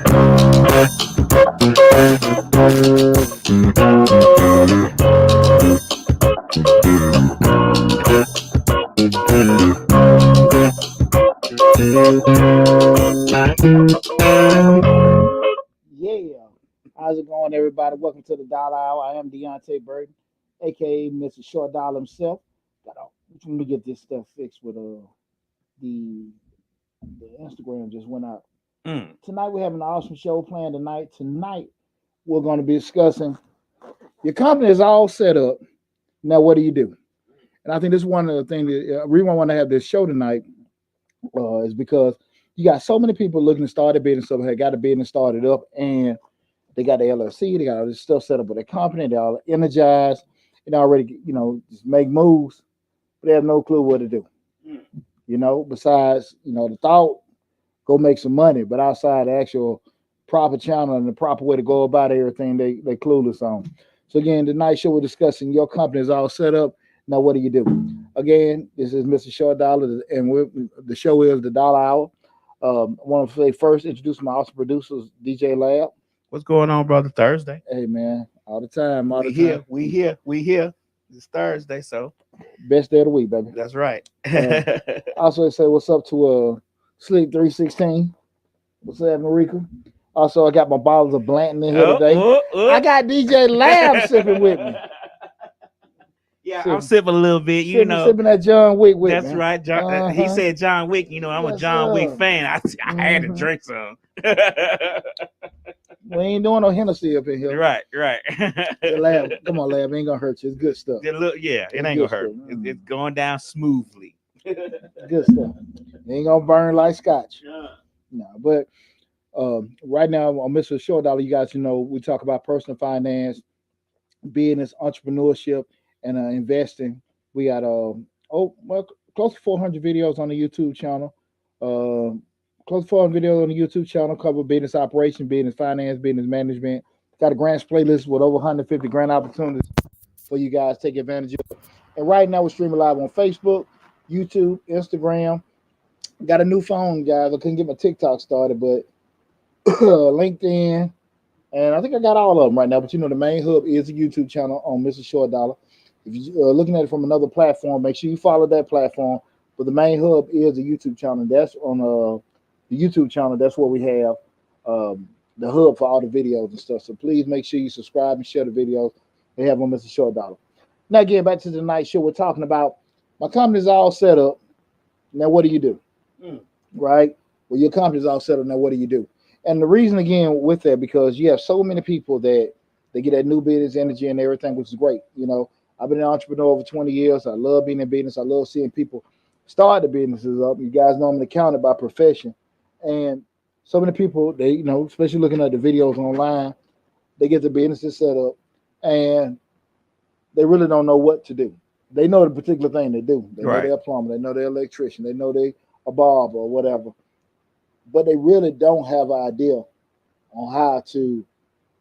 Yeah. How's it going, everybody? Welcome to the Dollar Hour. I am Deonte Burden, aka Mr. Short Dollar himself. Let me get this stuff fixed with the the Instagram just went out. Mm. Tonight we have an awesome show planned tonight. Tonight we're going to be discussing your company is all set up. Now what do you do? And I think this is one of the things that reason I want to have this show tonight is because you got so many people looking to start a business, so they got a business started up, and they got the LLC, they got all this stuff set up with their company, they're all energized, and already, just make moves, but they have no clue what to do. Mm. Besides, the thought, go make some money, but outside the actual proper channel and the proper way to go about everything, they clueless on. So again, tonight's show we're discussing your company is all set up. Now, what do you do? Again, this is Mr. Short Dollar, and the show is the Dollar Hour. I want to say first introduce my awesome producers, DJ Lab. What's going on, brother? Thursday. Hey man, all the time, all We the here. time. We here. It's Thursday, so Best day of the week, baby. that's right. Also say what's up to Sleep 316. What's up, Marika? Also, I got my bottles of Blanton in here today. I got DJ Lab sipping with me. Yeah, I'm sipping a little bit. Sipping that John Wick with That's me. right. He said John Wick. I'm a Yes, John Wick sir. fan. I had to drink some. We ain't doing no Hennessy up in here. Right. The Lab, come on, Lab, ain't gonna hurt you. It's good stuff. It ain't gonna hurt. It's going down smoothly. Good stuff. It ain't gonna burn like scotch. No, but right now on Mr. Short Dollar, you guys we talk about personal finance, business, entrepreneurship, and investing. We got close to 400 videos on the YouTube channel. Close to 400 videos on the YouTube channel cover business operation, business finance, business management. Got a grants playlist with over 150 grant opportunities for you guys to take advantage of. And right now we're streaming live on Facebook, YouTube, Instagram. Got a new phone, guys. I couldn't get my TikTok started, but LinkedIn, and I think I got all of them right now. But the main hub is the YouTube channel on Mr. Short Dollar. If you're looking at it from another platform, make sure you follow that platform. But the main hub is the YouTube channel. That's on the YouTube channel. That's where we have the hub for all the videos and stuff. So please make sure you subscribe and share the videos they have on Mr. Short Dollar. Now, again, back to the night show. We're talking about my company's all set up. Now, what do you do? Right? Well, your company's all set up. Now, what do you do? And the reason, again, with that, because you have so many people that they get that new business energy and everything, which is great. I've been an entrepreneur over 20 years. I love being in business. I love seeing people start the businesses up. You guys know I'm an accountant by profession. And so many people, they, especially looking at the videos online, they get the businesses set up and they really don't know what to do. They know the particular thing they do. They know they're a plumber. They know they're an electrician. They know they're a barber or whatever. But they really don't have an idea on how to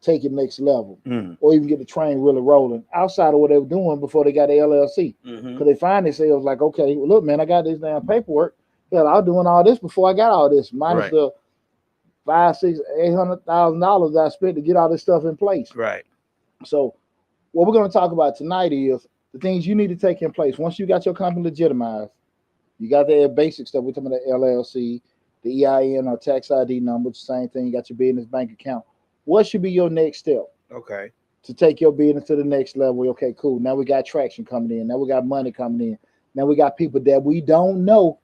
take it next level or even get the train really rolling outside of what they were doing before they got the LLC. Because they find themselves like, okay, well, look, man, I got this damn paperwork. Hell, I was doing all this before I got all this, minus the $500,000, $600,000, $800,000 that I spent to get all this stuff in place. Right. So what we're going to talk about tonight is the things you need to take in place. Once you got your company legitimized, you got the basic stuff. We're talking about the LLC, the EIN or tax ID number, same thing. You got your business bank account. What should be your next step? Okay. To take your business to the next level. Okay, cool. Now we got traction coming in. Now we got money coming in. Now we got people that we don't know,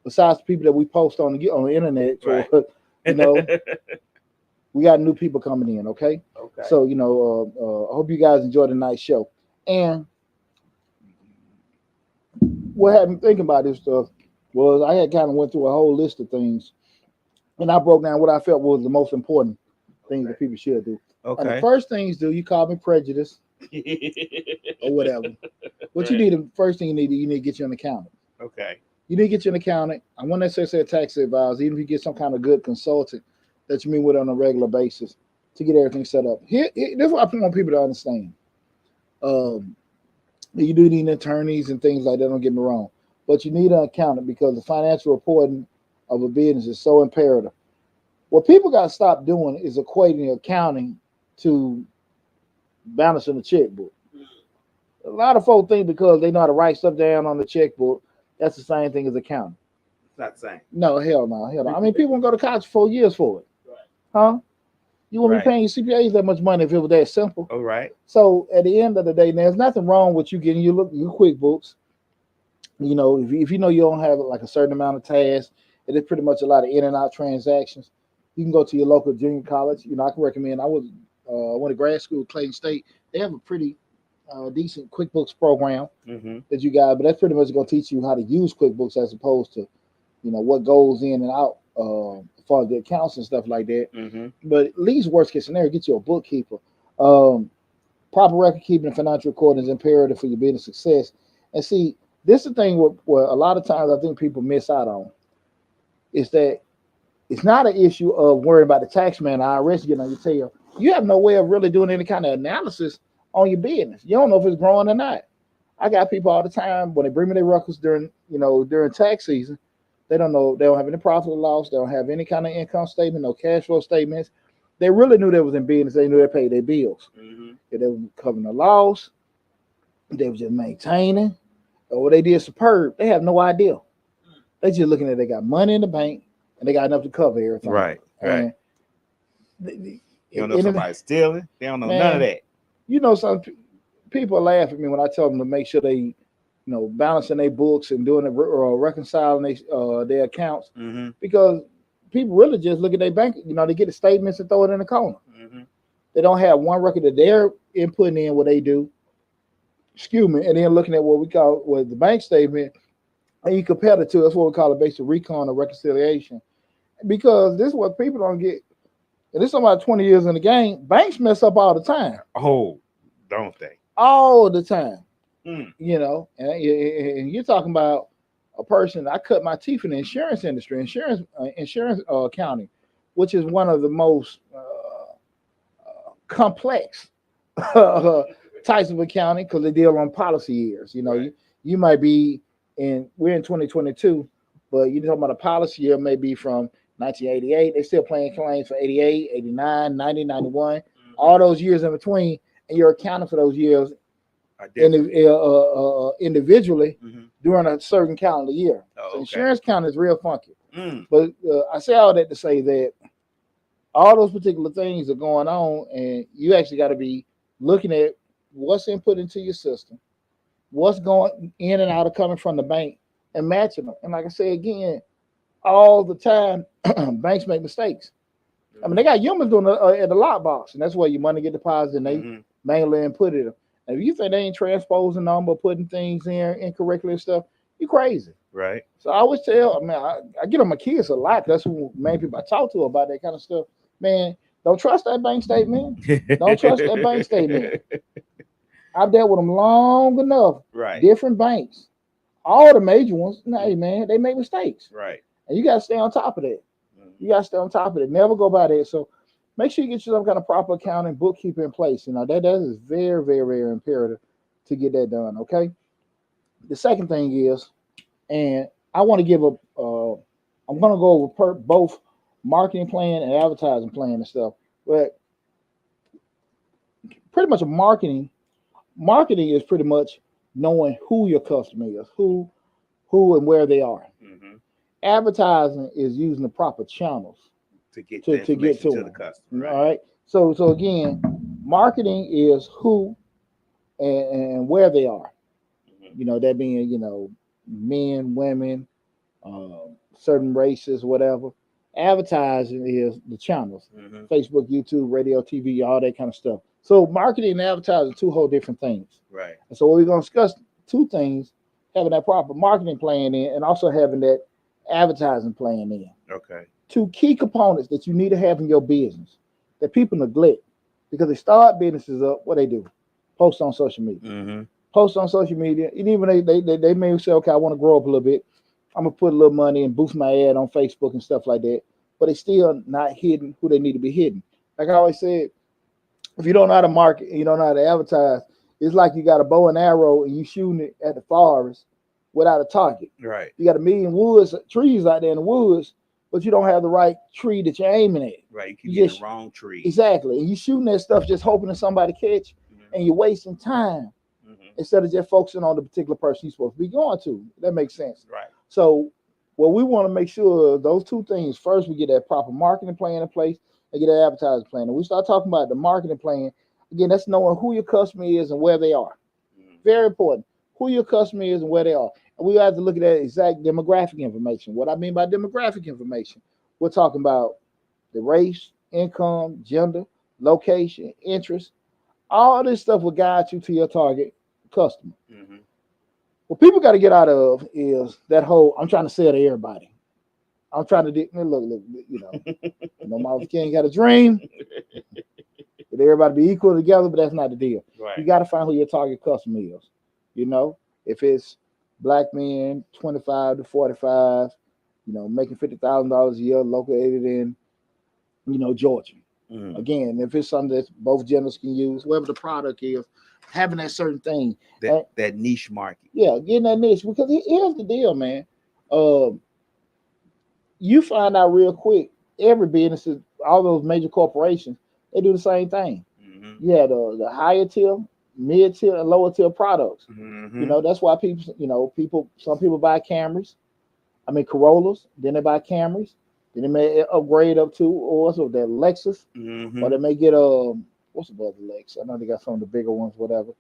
besides the people that we post on the internet. Right. We got new people coming in. Okay. So I hope you guys enjoy the night show. And what had me thinking about this stuff was I had kind of went through a whole list of things, and I broke down what I felt was the most important things that people should do. And the first things you call me prejudice or whatever. What you need, the first thing you need to get you an accountant. Okay. You need to get you an accountant. I wouldn't necessarily say a tax advisor, even if you get some kind of good consultant that you meet with on a regular basis to get everything set up. This is what I want people to understand. You do need attorneys and things like that, don't get me wrong. But you need an accountant because the financial reporting of a business is so imperative. What people got to stop doing is equating accounting to balancing the checkbook. A lot of folks think because they know how to write stuff down on the checkbook, that's the same thing as accounting. It's not the same. No, hell no, hell no. I mean, people won't go to college for 4 years for it. Huh? You won't be paying your CPAs that much money if it was that simple. All right. So at the end of the day, there's nothing wrong with you getting your QuickBooks. You know, if you know you don't have like a certain amount of tasks, it is pretty much a lot of in and out transactions. You can go to your local junior college. You know, I can recommend. I went to grad school at Clayton State. They have a pretty decent QuickBooks program that you got, but that's pretty much going to teach you how to use QuickBooks as opposed to, you know, what goes in and out as far as the accounts and stuff like that. But at least worst case scenario, get you a bookkeeper. Proper record keeping and financial recording is imperative for your business success. And see, this is the thing where a lot of times I think people miss out on is that it's not an issue of worrying about the tax man, the IRS getting on your tail. You have no way of really doing any kind of analysis on your business. You don't know if it's growing or not. I got people all the time when they bring me their records during tax season. They don't know. They don't have any profit or loss. They don't have any kind of income statement, no cash flow statements. They really knew they was in business. They knew they paid their bills. If they were covering the loss, they were just maintaining, or what they did superb. They have no idea. They just looking at they got money in the bank and they got enough to cover everything. Right. And you don't know somebody's stealing. They don't know none of that. You know, some people laugh at me when I tell them to make sure they, balancing their books and doing it, reconciling their accounts, because people really just look at their bank. They get the statements and throw it in the corner. They don't have one record that they're inputting in what they do. Excuse me, and then looking at what we call the bank statement, and you compare the two. That's what we call a basic recon or reconciliation, because this is what people don't get. And this is about 20 years in the game. Banks mess up all the time. Oh, don't they? All the time. And you're talking about a person. I cut my teeth in the insurance industry, insurance accounting, which is one of the most complex types of accounting because they deal on policy years. You might be we're in 2022, but you're talking about a policy year maybe from 1988. They're still paying claims for 88, 89, 90, 91, all those years in between, and you're accounting for those years individually during a certain calendar year. So insurance accounting is real funky. But I say all that to say that all those particular things are going on, and you actually got to be looking at what's input into your system, what's going in and out of coming from the bank, and matching them. And like I say again, all the time, banks make mistakes. I mean, they got humans doing it at the lockbox, and that's where your money get deposited, and they manually input it. And if you think they ain't transposing them or putting things in incorrectly and stuff, you crazy. Right. So I always tell, I get on my kids a lot. That's who main people I talk to about that kind of stuff. Man, don't trust that bank statement. Don't trust that bank statement. I've dealt with them long enough. Right. Different banks. All the major ones, hey man, they make mistakes. Right. And you got to stay on top of that. You got to stay on top of it. Never go by that. So make sure you get you some kind of proper accounting, bookkeeping in place. That is very, very, very imperative to get that done. Okay. The second thing is, and I want to give I'm going to go over both marketing plan and advertising plan and stuff. But pretty much marketing is pretty much knowing who your customer is, who and where they are. Advertising is using the proper channels to get to the them. customer. Right? All right. So again, marketing is who and where they are. That being men, women, certain races, whatever. Advertising is the channels: Facebook, YouTube, radio, TV, all that kind of stuff. So marketing and advertising are two whole different things. Right. And so we're going to discuss two things: having that proper marketing plan in, and also having that advertising plan in. Okay. Two key components that you need to have in your business that people neglect because they start businesses up. What they do? Post on social media. Post on social media. And even they may say, okay, I want to grow up a little bit. I'm gonna put a little money and boost my ad on Facebook and stuff like that. But they still not hitting who they need to be hitting. Like I always said, if you don't know how to market and you don't know how to advertise, it's like you got a bow and arrow and you shooting it at the forest without a target. Right. You got a million trees out there in the woods, but you don't have the right tree that you're aiming at. Right, you keep getting the wrong tree. Exactly, and you shooting that stuff just hoping that somebody catch, and you're wasting time instead of just focusing on the particular person you're supposed to be going to. That makes sense. Right. So, well, we want to make sure those two things. First, we get that proper marketing plan in place and get that advertising plan. And we start talking about the marketing plan. Again, that's knowing who your customer is and where they are. Very important. Who your customer is and where they are. And we have to look at that exact demographic information. What I mean by demographic information, we're talking about the race, income, gender, location, interest. All this stuff will guide you to your target customer. What people got to get out of is that whole, I'm trying to sell to everybody. I'm trying to look, Martin King got a dream that everybody be equal together, but that's not the deal. Right. You got to find who your target customer is. If it's black men, 25 to 45, making $50,000 a year, located in, Georgia. Again, if it's something that both genders can use, whatever the product is, having that certain thing. That niche market. Yeah, getting that niche. Because here's the deal, man. You find out real quick, every business, all those major corporations, they do the same thing. Yeah, the higher tier, mid tier, and lower tier products. That's why some people buy Camrys. Corollas. Then they buy Camrys. Then they may upgrade up to also that Lexus, or they may get what's the other Lex? I know they got some of the bigger ones, whatever.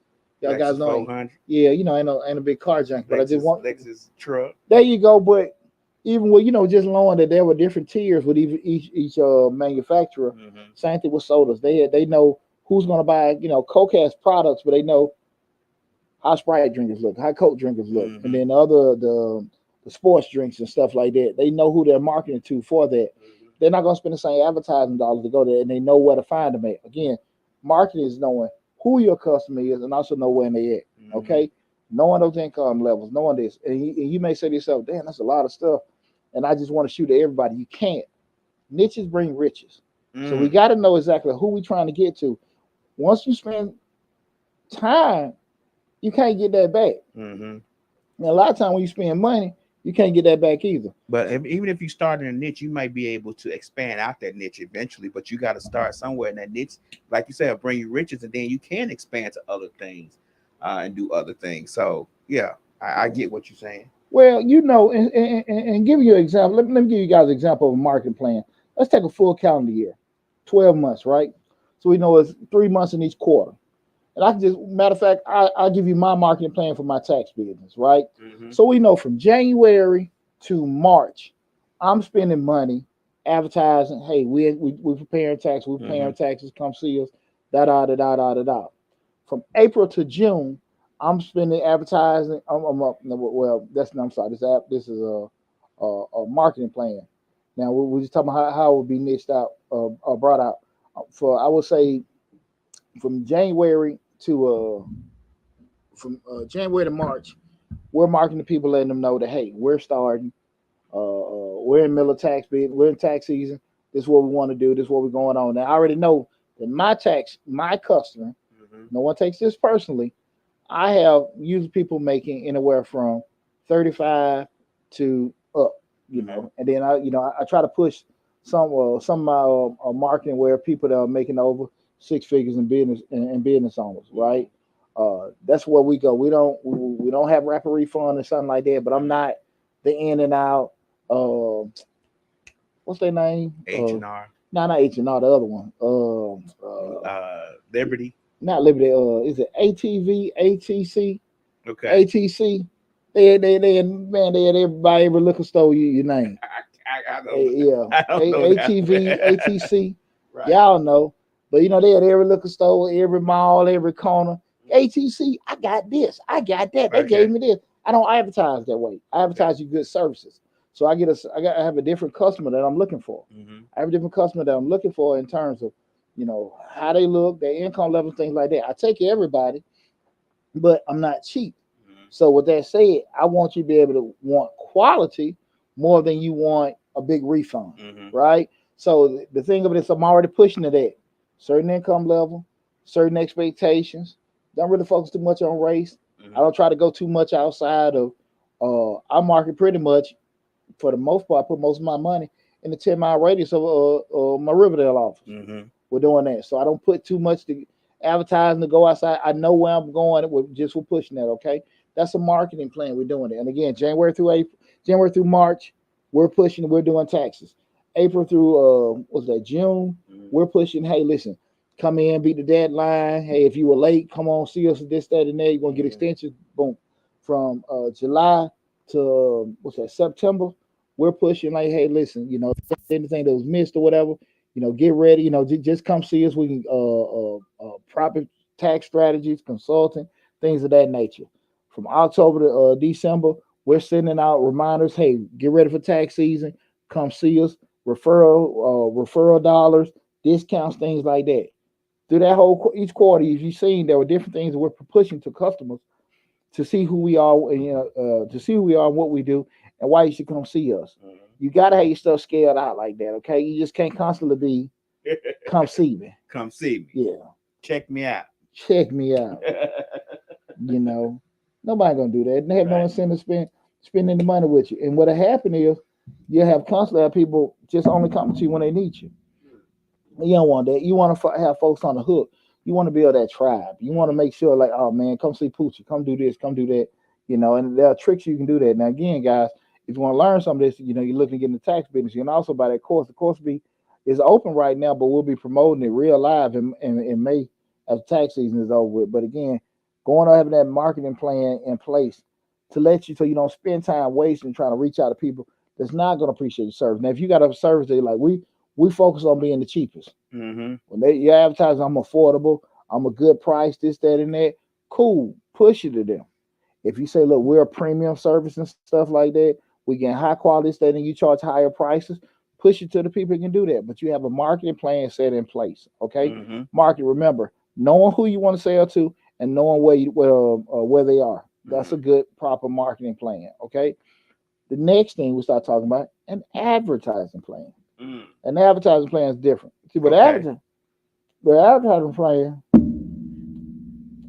Y'all guys know. 400. Yeah, ain't a big car junk, but I just want Lexus truck. There you go. But even with just knowing that there were different tiers with each manufacturer. Same thing with sodas. They know who's going to buy Coke has products, but they know how Sprite drinkers look, how Coke drinkers look, and then the sports drinks and stuff like that. They know who they're marketing to for that. They're not going to spend the same advertising dollars to go there, and they know where to find them at. Again, marketing is knowing who your customer is and also know where they at. Okay, knowing those income levels, knowing this, and you may say to yourself, "Damn, that's a lot of stuff," and I just want to shoot at everybody. You can't. Niches bring riches, so we got to know exactly who we're trying to get to. Once you spend time, you can't get that back. And a lot of times when you spend money, you can't get that back either. But even if you start in a niche, you might be able to expand out that niche eventually. But you got to start somewhere in that niche. Like you said, bring you riches, and then you can expand to other things and do other things. So, yeah, I get what you're saying. Well, and give you an example. Let me give you guys an example of a marketing plan. Let's take a full calendar year, 12 months, right? So we know it's 3 months in each quarter. And I can just, matter of fact, I'll give you my marketing plan for my tax business, right? So we know from January to March, I'm spending money advertising. Hey, we're preparing taxes. We're preparing taxes. Come see us. Da. From April to June, I'm spending advertising. This is a marketing plan. Now we're just talking about how it would be niched out or brought out. For I would say from January to January to March, we're marketing to people, letting them know that hey, we're starting. We're in middle of tax bid. We're in tax season. This is what we want to do. This is what we're going on. Now I already know that my customer. No one takes this personally. I have used people making anywhere from 35 to up. And then I try to push some of my marketing where people that are making over 6 figures in business and business owners, right? That's where we go. We don't have rapid refund or something like that. But I'm not the in and out. What's their name? H&R. No, not H&R. The other one. Liberty. Not Liberty. Is it ATV? ATC? Okay. ATC. They had everybody every liquor store you name. I don't know ATV, ATC. Right. Y'all know. But they had every liquor store, every mall, every corner. ATC, I got this. I got that. They gave me this. I don't advertise that way. I advertise you good services. So I have a different customer that I'm looking for. I have a different customer that I'm looking for in terms of, how they look, their income level, things like that. I take everybody, but I'm not cheap. So with that said, I want you to be able to want quality more than you want a big refund, right? So the thing of it is, I'm already pushing to that. Certain income level, certain expectations. Don't really focus too much on race. I don't try to go too much outside of. I market pretty much, for the most part, I put most of my money in the 10-mile radius of my Riverdale office. Mm-hmm. We're doing that, so I don't put too much to advertising to go outside. I know where I'm going. We're pushing that. Okay, that's a marketing plan. We're doing it, and again, January through March, we're pushing. We're doing taxes. April through June, we're pushing. Hey, listen, come in, beat the deadline. Hey, if you were late, come on, see us this, that, and there. You're gonna get extensions. Boom. From July to September, we're pushing like, hey, listen, anything that was missed or whatever, get ready. Just come see us. We can proper tax strategies, consulting, things of that nature. From October to December, we're sending out reminders. Hey, get ready for tax season. Come see us. Referral dollars, discounts, things like that. Through that whole each quarter, as you've seen, there were different things that we're pushing to customers to see who we are, and to see who we are and what we do, and why you should come see us. Mm-hmm. You gotta have your stuff scaled out like that, okay? You just can't constantly be, come see me. Come see me. Yeah. Check me out. Check me out. Nobody gonna do that. They have no incentive spending the money with you. And what'll happen is you'll constantly have people just only coming to you when they need you. You don't want that. You want to have folks on the hook. You want to build that tribe. You want to make sure, like, oh man, come see Poochie, come do this, come do that. And there are tricks you can do that. Now again, guys, if you want to learn some of this, you're looking to get in the tax business. You can also buy that course. The course is open right now, but we'll be promoting it real live in May as tax season is over with. But again, going on having that marketing plan in place to let you, so you don't spend time wasting trying to reach out to people that's not going to appreciate your service. Now, if you got a service that like we focus on being the cheapest. Mm-hmm. When you're advertising, I'm affordable, I'm a good price, this, that, and that. Cool, push it to them. If you say, look, we're a premium service and stuff like that, we get high quality stuff and you charge higher prices, push it to the people who can do that. But you have a marketing plan set in place, okay? Mm-hmm. Market, remember, knowing who you want to sell to and knowing where they are. That's a good, proper marketing plan, okay? The next thing we start talking about, an advertising plan. An advertising plan is different. See, but the advertising plan,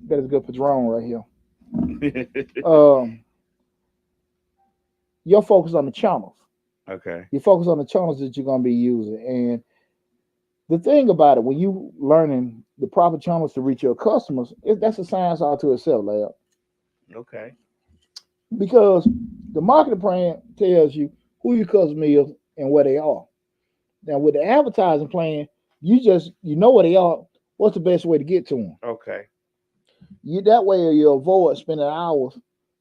that is good Patron right here. You're focused on the channels. Okay. You focus on the channels that you're going to be using. And the thing about it, when you learning the proper channels to reach your customers, that's a science all to itself, Lab. Okay. Because the marketing plan tells you who your customer is and where they are. Now, with the advertising plan, you know where they are. What's the best way to get to them? Okay. That way you avoid spending hours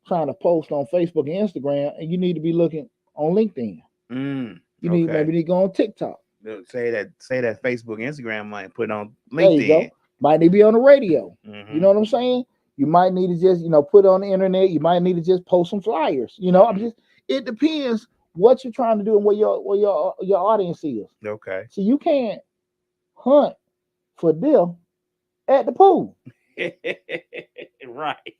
trying to post on Facebook and Instagram, and you need to be looking on LinkedIn. You need to go on TikTok. Say that Facebook, Instagram might put on LinkedIn. There you go. Might need to be on the radio. Mm-hmm. You know what I'm saying? You might need to just put it on the internet. You might need to just post some flyers. It depends what you're trying to do and where your audience is. Okay. So you can't hunt for deer at the pool. Right.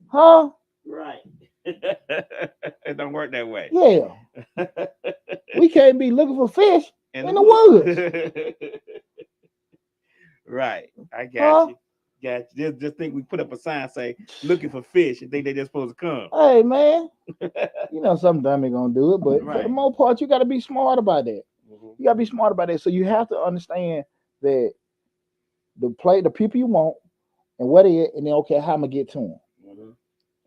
Huh? Right. It don't work that way. Yeah. We can't be looking for fish in the woods. Right. I got you. Just think we put up a sign say looking for fish and think they just supposed to come. Hey man, some dummy gonna do it, but for the most part, you got to be smart about that. Mm-hmm. You got to be smart about that. So you have to understand that the people you want and where they at, and then how I'm gonna get to them. Mm-hmm.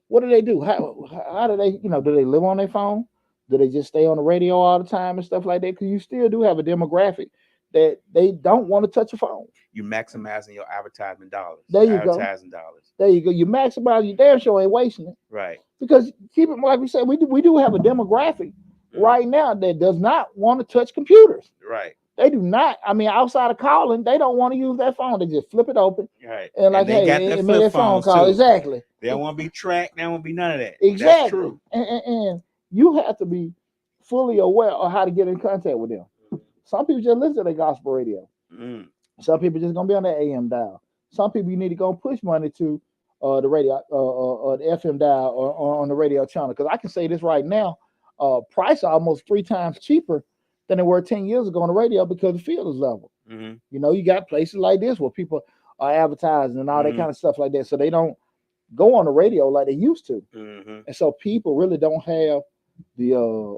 What do they do? How do they? Do they live on their phone? Do they just stay on the radio all the time and stuff like that? Because you still do have a demographic that they don't want to touch a phone. You maximizing your advertisement dollars. There you go. Advertising dollars. There you go. You maximize your damn show ain't wasting it. Right. Because keep it like we said, we do have a demographic right now that does not want to touch computers. Right. They do not. I mean, outside of calling, they don't want to use that phone. They just flip it open. Right. And like, hey, it made that phone call. Too. Exactly. They don't want to be tracked. They don't want to be none of that. Exactly. That's true. And you have to be fully aware of how to get in contact with them. Some people just listen to their gospel radio. Some people just gonna be on the AM dial. Some people you need to go push money to the radio, the FM dial, or on the radio channel. Because I can say this right now, price are almost 3 times cheaper than they were 10 years ago on the radio because the field is level. Mm-hmm. You got places like this where people are advertising and all that kind of stuff like that, so they don't go on the radio like they used to. Mm-hmm. And so people really don't have the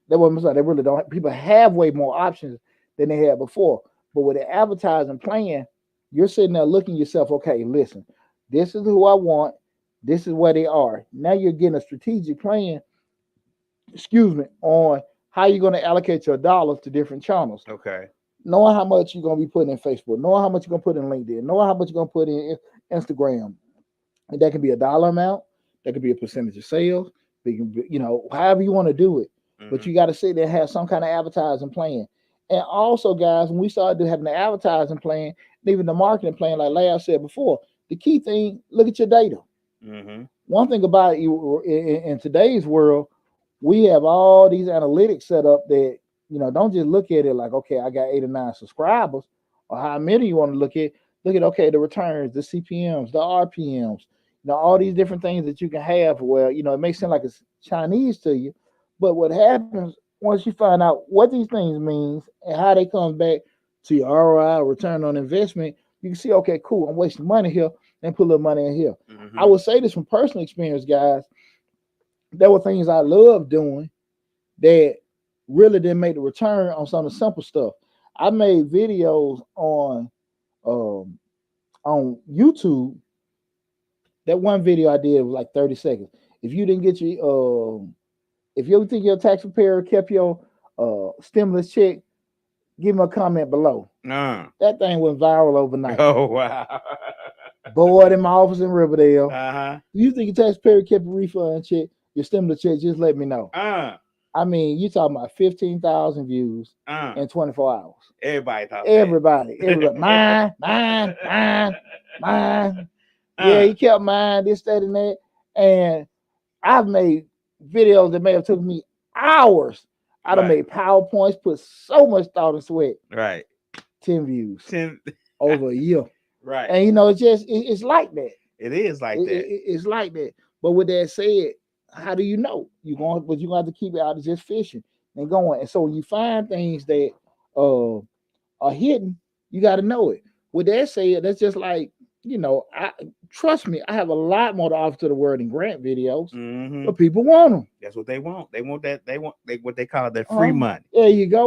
They really don't. People have way more options than they had before. But with the advertising plan, you're sitting there looking yourself. Okay, listen, this is who I want. This is where they are. Now you're getting a strategic plan. Excuse me, on how you're going to allocate your dollars to different channels. Okay. Knowing how much you're going to be putting in Facebook, knowing how much you're going to put in LinkedIn, knowing how much you're going to put in Instagram. And that can be a dollar amount. That could be a percentage of sales. However you want to do it. But you got to sit there and have some kind of advertising plan. And also, guys, when we started having the advertising plan, and even the marketing plan, like Lab said before, the key thing, look at your data. One thing about you in today's world, we have all these analytics set up that, don't just look at it like, okay, I got 8 or 9 subscribers, or how many you want to look at. Look at, okay, the returns, the CPMs, the RPMs, all these different things that you can have where, it may seem like it's Chinese to you, but what happens once you find out what these things means and how they come back to your ROI, return on investment, you can see, okay, cool, I'm wasting money here and put a little money in here. I would say this from personal experience, guys. There were things I loved doing that really didn't make the return on some of the simple stuff. I made videos on YouTube. That one video I did was like 30 seconds. If you didn't get your if you think your tax preparer kept your stimulus check, give me a comment below. That thing went viral overnight. Oh wow. Board in my office in Riverdale. You think your tax preparer kept a refund check, your stimulus check, just let me know. I mean, you talking about 15,000 views in 24 hours. Everybody. Mine. Yeah, he kept mine, this, that, and that. And I've made videos that may have took me hours. I'd have made PowerPoints, put so much thought and sweat. 10 views. 10 over a year. And it's like that. It is like that. It's like that. But with that said, how do you know? You're going to have to keep it out of just fishing and going. And so when you find things that are hidden, you got to know it. With that said, that's just like, trust me, I have a lot more to offer to the word and grant videos, but people want them. That's what they want. They want that. They want what they call their free money. There you go.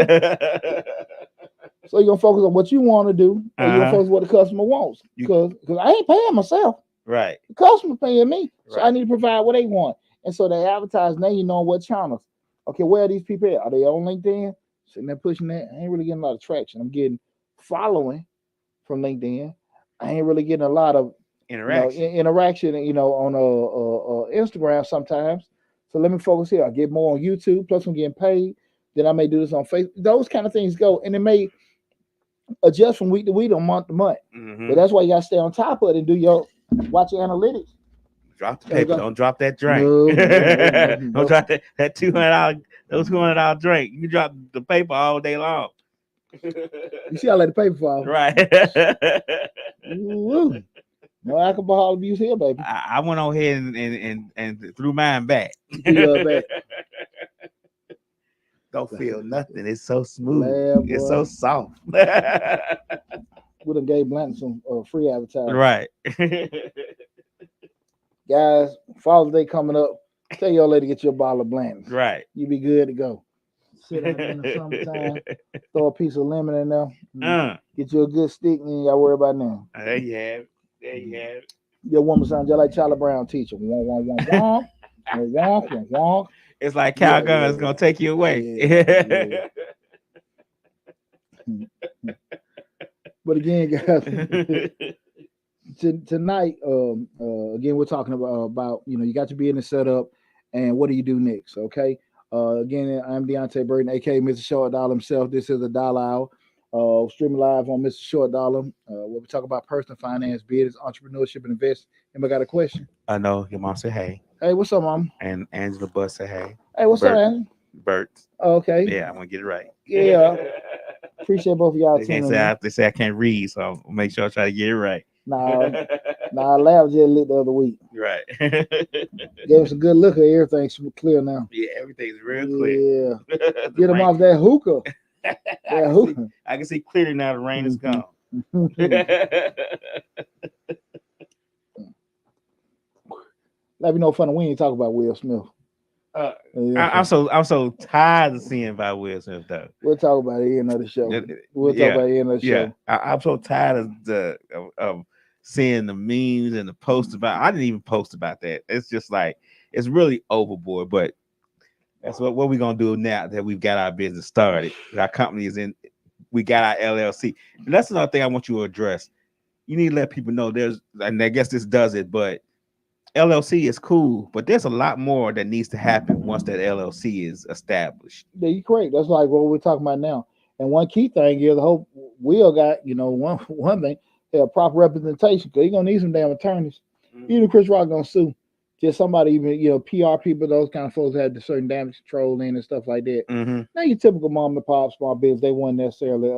So you're gonna focus on what you want to do, or you're gonna focus on what the customer wants. Because I ain't paying myself. The customer paying me, so I need to provide what they want. And so they advertise. Now you know what channels. Okay, where are these people at? Are they on LinkedIn? Sitting there pushing that. I ain't really getting a lot of traction. I'm getting following from LinkedIn. I ain't really getting a lot of interaction, on Instagram sometimes. So let me focus here. I get more on YouTube. Plus, I'm getting paid. Then I may do this on Facebook. Those kind of things go, and it may adjust from week to week or month to month. But that's why you got to stay on top of it and watch your analytics. Drop the paper. Don't drop that drink. No. Don't drop that $200. Those $200 drink. You drop the paper all day long. You see, I let the paper fall. Ooh, no alcohol abuse here, baby. I went on ahead and threw mine back. Don't feel nothing. It's so smooth. It's so soft. We done gave Blanton some free advertising. Guys, Father's Day coming up. Tell your lady to get you a bottle of Blanton's. You be good to go. Sit out in the summertime, throw a piece of lemon in there, get you a good stick, and you got to worry about nothing. There you have it. Your woman sounds just like Charlie Brown teacher. Wonk. It's like Cal Gunn's gonna take you away. But again, guys, tonight, again, we're talking about you got your business set up, and what do you do next? Okay. Again, I'm Deonte Burden, aka Mr. Short Dollar himself. This is a dollar hour. Streaming live on Mr. Short Dollar. Where we talk about personal finance, business, entrepreneurship, and investment. Anybody got a question? I know your mom said hey. Hey, what's up, mom? And Angela Bus said hey. Hey, what's up, Angela? Bert. Okay. Yeah, I'm gonna get it right. Yeah. Appreciate both of y'all. They say I can't read, so I'll make sure I try to get it right. Nah, Lab just lit the other week. Right. Gave us a good look at everything's clear now. Yeah, everything's real clear. Yeah. Get them off that hookah. I can see clearly now the rain is gone. Let me know funny. We ain't talk about Will Smith. I'm so tired of seeing by Will Smith though. We'll talk about it in another show. We'll talk about it in another show. I'm so tired of seeing the memes and the posts about. I didn't even post about that. It's just like it's really overboard. But that's what we're gonna do now that we've got our business started. Our company is in. We got our LLC. And that's another thing I want you to address. You need to let people know and I guess this does it, but LLC is cool, but there's a lot more that needs to happen once that LLC is established. Yeah, you're correct. That's like what we're talking about now. And one key thing is, the whole Will got, one thing, proper representation, because you're gonna need some damn attorneys. Mm-hmm. Even Chris Rock gonna sue. Just somebody, even PR people, those kind of folks have the certain damage control in and stuff like that. Mm-hmm. Now your typical mom and pop small business, they won't necessarily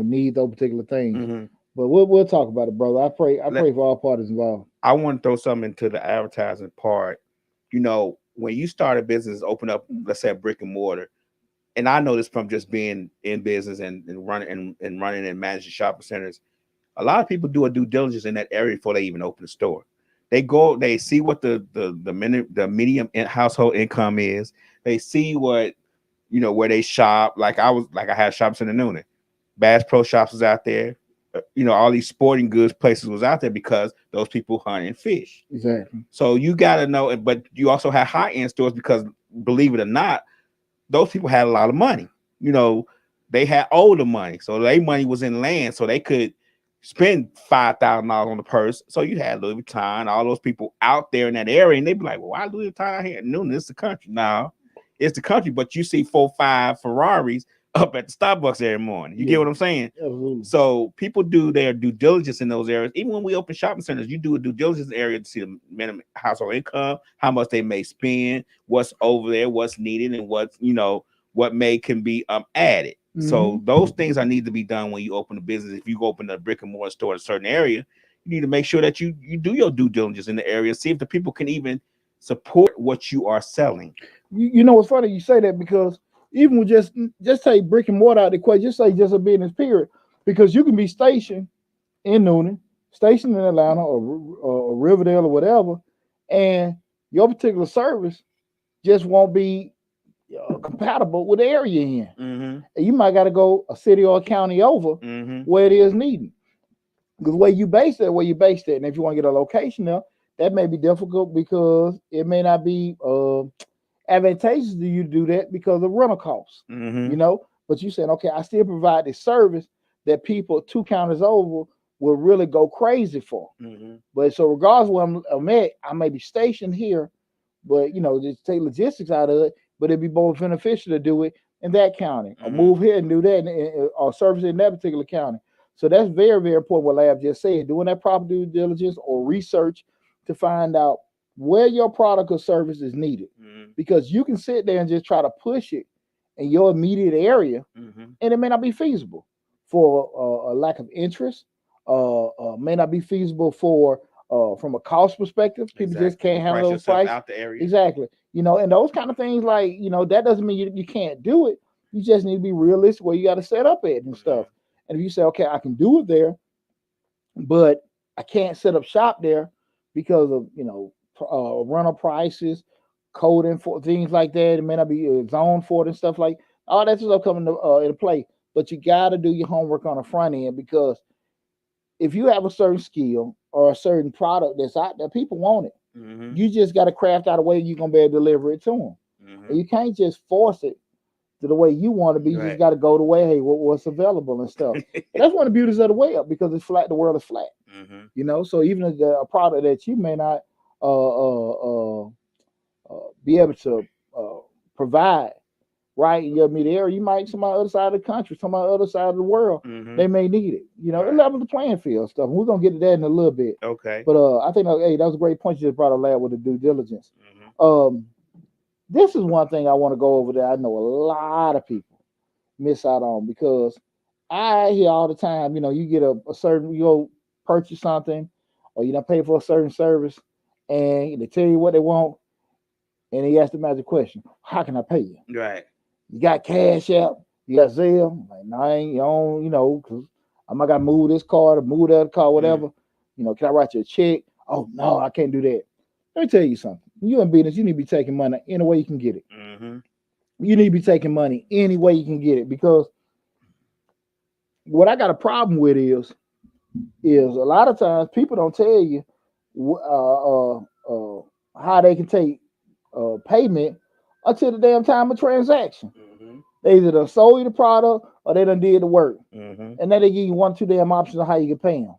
need those particular things. Mm-hmm. But we'll talk about it, brother. I pray for all parties involved. I want to throw something into the advertising part. When you start a business, open up, let's say a brick and mortar, and I know this from just being in business and running and managing shopping centers. A lot of people do a due diligence in that area before they even open the store. They go, they see what the medium household income is. They see what where they shop. Like I had shops in the Noonan. Bass Pro Shops was out there. All these sporting goods places was out there because those people hunt and fish. Exactly. So you got to know, but you also have high-end stores because, believe it or not, those people had a lot of money. They had older money. So their money was in land, so they could spend $5,000 on the purse. So you had Louis Vuitton, all those people out there in that area, and they'd be like, well, why Louis Vuitton out here? No, it's the country. No, it's the country, but you see 4-5 Ferraris up at the Starbucks every morning. You get what I'm saying? Absolutely. So people do their due diligence in those areas. Even when we open shopping centers, you do a due diligence area to see the minimum household income, how much they may spend, what's over there, what's needed, and what can be added. Mm-hmm. So those things need to be done when you open a business. If you open a brick and mortar store in a certain area, you need to make sure that you do your due diligence in the area, see if the people can even support what you are selling. It's funny you say that, because even with just take brick and mortar out of the equation, just say just a business period, because you can be stationed in Noonan, stationed in Atlanta or Riverdale or whatever, and your particular service just won't be compatible with the area you're in. Mm-hmm. And you might got to go a city or a county over where it is needed. Because where you base it, and if you want to get a location there, that may be difficult because it may not be advantageous to you to do that because of rental costs. But you saying, okay, I still provide this service that people 2 counties over will really go crazy for. But so regardless of where I'm at, I may be stationed here, but just take logistics out of it, but it'd be more beneficial to do it in that county or move here and do that or service in that particular county. So that's very, very important what Lab just said, doing that proper due diligence or research to find out where your product or service is needed. Because you can sit there and just try to push it in your immediate area, and it may not be feasible for a lack of interest, may not be feasible for from a cost perspective. People just can't handle those prices out the area. Exactly. And those kind of things, like, that doesn't mean you can't do it. You just need to be realistic where you got to set up it and stuff. And if you say, okay, I can do it there, but I can't set up shop there because of rental prices, coding for things like that. It may not be zoned for it and stuff like all that stuff coming into play. But you got to do your homework on the front end, because if you have a certain skill or a certain product that's out there, people want it. You just got to craft out a way you're gonna be able to deliver it to them. And you can't just force it to the way you want to be. You just got to go the way, hey, what's available and stuff. That's one of the beauties of the web, because it's flat. The world is flat. So even a product that you may not be able to provide right in your immediate area, you might somebody on the other side of the country, somebody on the other side of the world, they may need it. It levels the playing field stuff. We're gonna get to that in a little bit. Okay. But I think that was a great point you just brought up, Lab, with the due diligence. This is one thing I want to go over that I know a lot of people miss out on, because I hear all the time, you get a certain, you go purchase something, or pay for a certain service, and they tell you what they want, and they ask the magic question: how can I pay you? Right. You got Cash App, you got Zelle. Like, no, I ain't on, because I might got to move this card or move that card, whatever. Can I write you a check? Oh no, I can't do that. Let me tell you something. You in business, you need to be taking money any way you can get it. Mm-hmm. You need to be taking money any way you can get it, because what I got a problem with is a lot of times people don't tell you how they can take payment until the damn time of transaction. Mm-hmm. They either done sold you the product or they done did the work. Mm-hmm. And then they give you 1, 2 damn options on how you can pay them.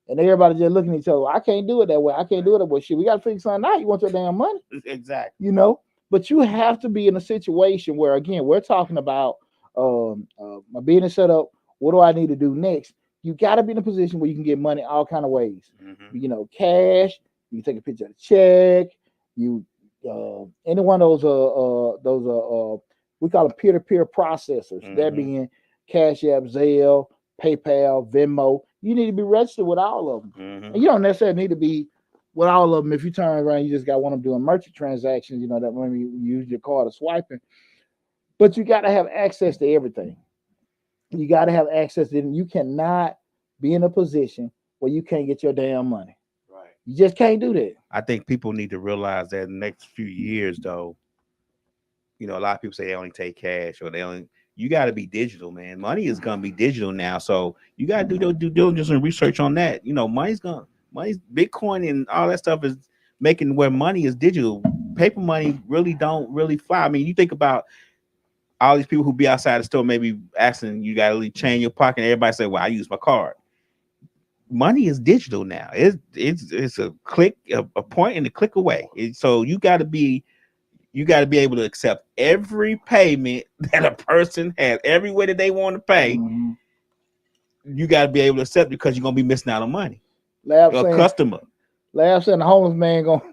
And everybody just looking at each other. I can't do it that way. I can't do it that way. Shit, we got to figure something out. You want your damn money. Exactly. You know? But you have to be in a situation where, again, we're talking about my business setup. What do I need to do next? You got to be in a position where you can get money all kind of ways. Mm-hmm. You know, cash. You can take a picture of the check. You any one of those we call them peer-to-peer processors. Mm-hmm. That being Cash App, Zelle, PayPal, Venmo. You need to be registered with all of them. Mm-hmm. And you don't necessarily need to be with all of them. If you turn around, you just got one of them doing merchant transactions, you know, that when you use your card or swiping. But you got to have access to everything. You got to have access to it. You cannot be in a position where you can't get your damn money. Right. You just can't do that. I think people need to realize that in the next few years, though, you know, a lot of people say they only take cash or they only. You got to be digital, man. Money is gonna be digital now, so you got to do your due diligence and research on that. You know, money's Bitcoin and all that stuff is making where money is digital. Paper money really don't really fly. I mean, you think about all these people who be outside the store, maybe asking you got to leave change in your pocket. And everybody say, "Well, I use my card." Money is digital now. It's a click, a point, and a click away. So you got to be able to accept every payment that a person has, every way that they want to pay. Mm-hmm. You got to be able to accept because you're gonna be missing out on money. Customer. Lab saying the homeless man gonna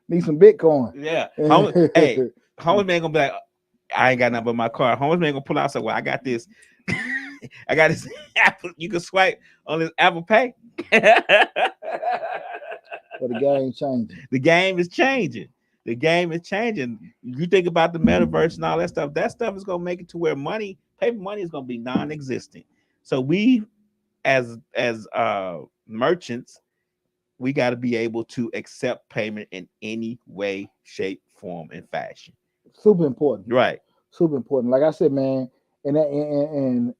need some Bitcoin. Yeah. Homeless man gonna be like, I ain't got nothing but my card. Homeless man gonna pull out and say, well, I got this. I got this Apple. You can swipe on this Apple Pay. But the game changing. The game is changing. The game is changing. You think about the metaverse and all that stuff. That stuff is gonna make it to where paper money is gonna be non-existent. So we, as merchants, we got to be able to accept payment in any way, shape, form, and fashion. Super important. Right. Super important. Like I said, man, and